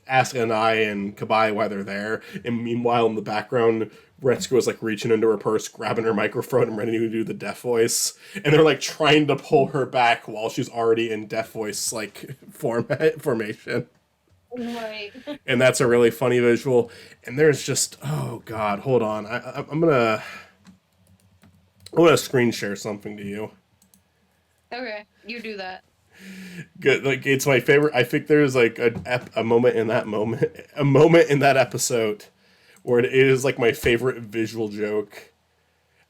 ask Anai and Kabai why they're there, and meanwhile in the background, Retsuko is like reaching into her purse, grabbing her microphone, and ready to do the deaf voice, and they're like trying to pull her back while she's already in deaf voice formation. Right. And that's a really funny visual. And there's just god, hold on, I'm gonna screen share something to you. Okay, you do that. Good, like it's my favorite. I think there's like a moment in that episode where it is like my favorite visual joke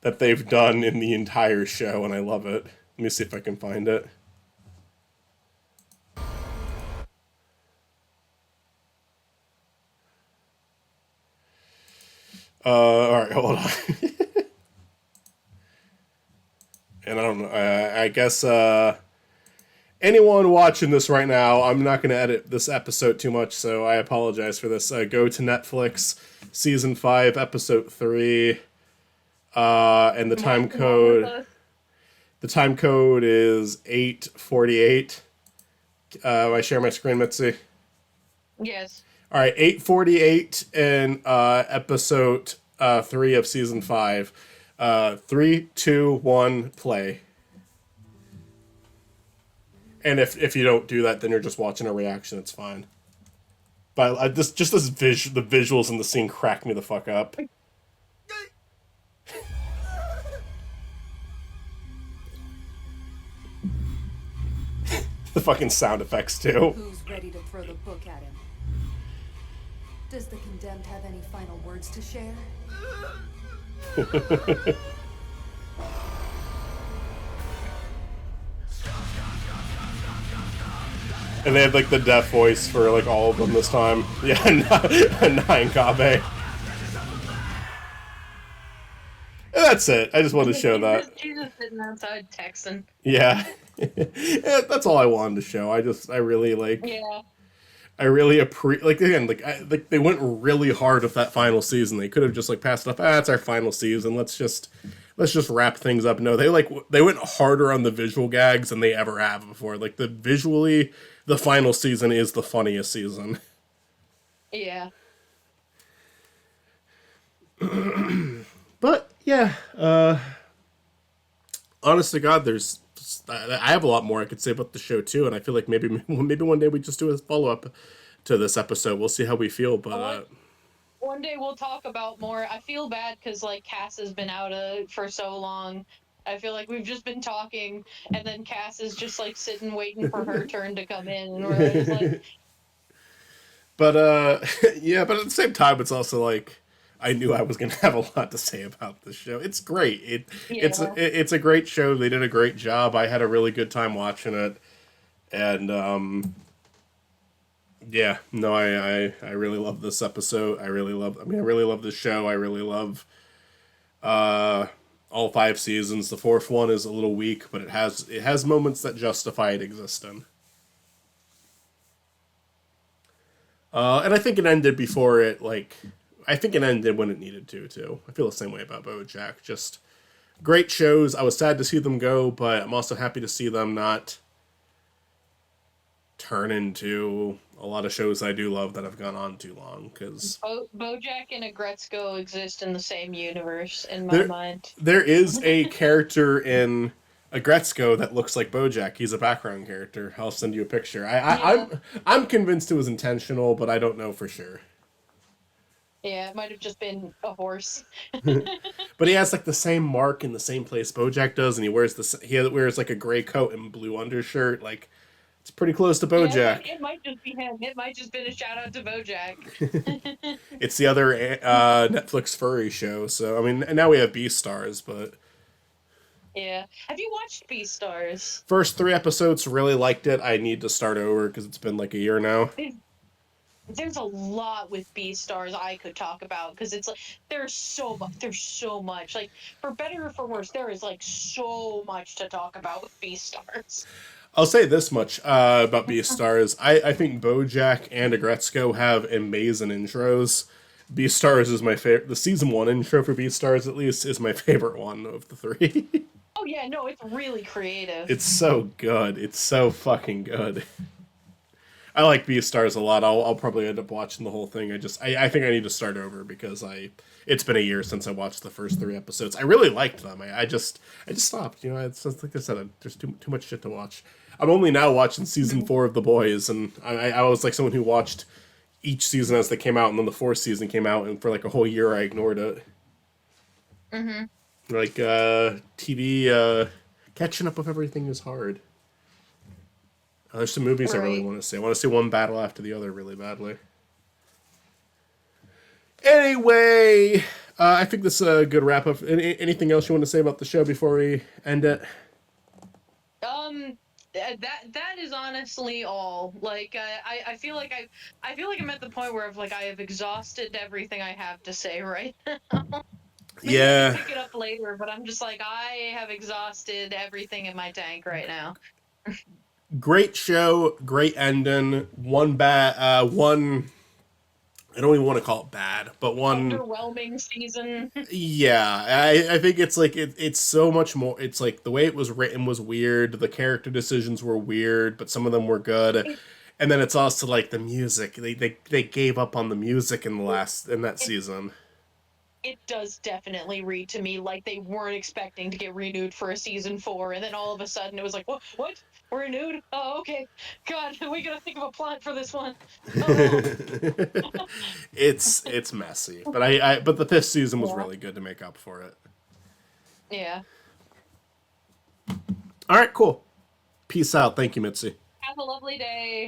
that they've done in the entire show, and I love it. Let me see if I can find it. All right, hold on. And I don't know. I guess anyone watching this right now, I'm not going to edit this episode too much, so I apologize for this. Go to Netflix, season 5, episode 3, and the time code. The time code is 8:48. I share my screen, Mitzi. Yes. All right, 8:48 in episode 3 of season 5. 3, 2, 1, play. And if you don't do that, then you're just watching a reaction. It's fine. But the visuals in the scene crack me the fuck up. The fucking sound effects too. Who's ready to throw the book at him? Does the condemned have any final words to share? And they had like the deaf voice for like all of them this time. Yeah, Nine Kabe. And that's it. I just wanted to show that. She's just sitting outside texting. Yeah. Yeah, that's all I wanted to show. I really like. Yeah. I really again, they went really hard with that final season. They could have just like passed it up. It's our final season. Let's just wrap things up. No, they went harder on the visual gags than they ever have before. Like visually, the final season is the funniest season. Yeah. But yeah, honest to God, there's I have a lot more I could say about the show too, and I feel like maybe one day we just do a follow up to this episode. We'll see how we feel, but One day we'll talk about more. I feel bad because like Cass has been out for so long. I feel like we've just been talking, and then Cass is just like sitting waiting for her turn to come in, and we're just like, but yeah, but at the same time, it's also like I knew I was gonna have a lot to say about the show. It's great. yeah. It's a great show. They did a great job. I had a really good time watching it, and yeah, no, I really love this episode. I really love this show. I really love uh, all 5 seasons. The fourth one is a little weak, but it has moments that justify it existing. And I think it ended before it like. I think it ended when it needed to too. I feel the same way about BoJack. Just great shows. I was sad to see them go, but I'm also happy to see them not turn into a lot of shows I do love that have gone on too long. Because BoJack and Aggretsuko exist in the same universe in my there mind. there is a character in Aggretsuko that looks like BoJack. He's a background character. I'll send you a picture. I'm convinced it was intentional, but I don't know for sure. Yeah, it might have just been a horse. But he has like the same mark in the same place BoJack does, and he wears like a gray coat and blue undershirt. Like it's pretty close to Yeah, BoJack. it might just be him. It might just been a shout out to BoJack. It's the other Netflix furry show. So I mean, and now we have Beastars, but Yeah. Have you watched Beastars? first 3 episodes really liked it. I need to start over because it's been like a year now. There's a lot with Beastars I could talk about because it's like there's so much. Like for better or for worse, there is like so much to talk about with Beastars. I'll say this much about Beastars. I think BoJack and Aggretsuko have amazing intros. Beastars is my favorite. The season 1 intro for Beastars, at least, is my favorite one of the 3. Oh yeah, no, it's really creative. It's so good. It's so fucking good. I like Beastars a lot. I'll probably end up watching the whole thing. I think I need to start over because it's been a year since I watched the first 3 episodes. I really liked them. I just stopped. You know, it's like I said, there's too much shit to watch. I'm only now watching season 4 of The Boys, and I was like someone who watched each season as they came out, and then the 4th season came out, and for like a whole year I ignored it. Like TV, catching up with everything is hard. There's some movies I really Right. want to see. I want to see one battle after the other really badly. Anyway, I think this is a good wrap up. Anything else you want to say about the show before we end it? That is honestly all. Like I feel like I feel like I'm at the point where I have exhausted everything I have to say right now. Maybe I Yeah, can pick it up later, but I'm just like I have exhausted everything in my tank right now. great show, great ending. One. I don't even want to call it bad, but one. Underwhelming season. Yeah, I think it's like it's so much more. It's like the way it was written was weird. The character decisions were weird, but some of them were good. And then it's also like the music. They gave up on the music in that season. It does definitely read to me like they weren't expecting to get renewed for a season 4, and then all of a sudden it was like, what? We're renewed? Oh, okay. God, we gotta think of a plot for this one. Oh no. It's messy, but but the 5th season was Yeah. really good to make up for it. Yeah. All right, cool. Peace out. Thank you, Mitzi. Have a lovely day.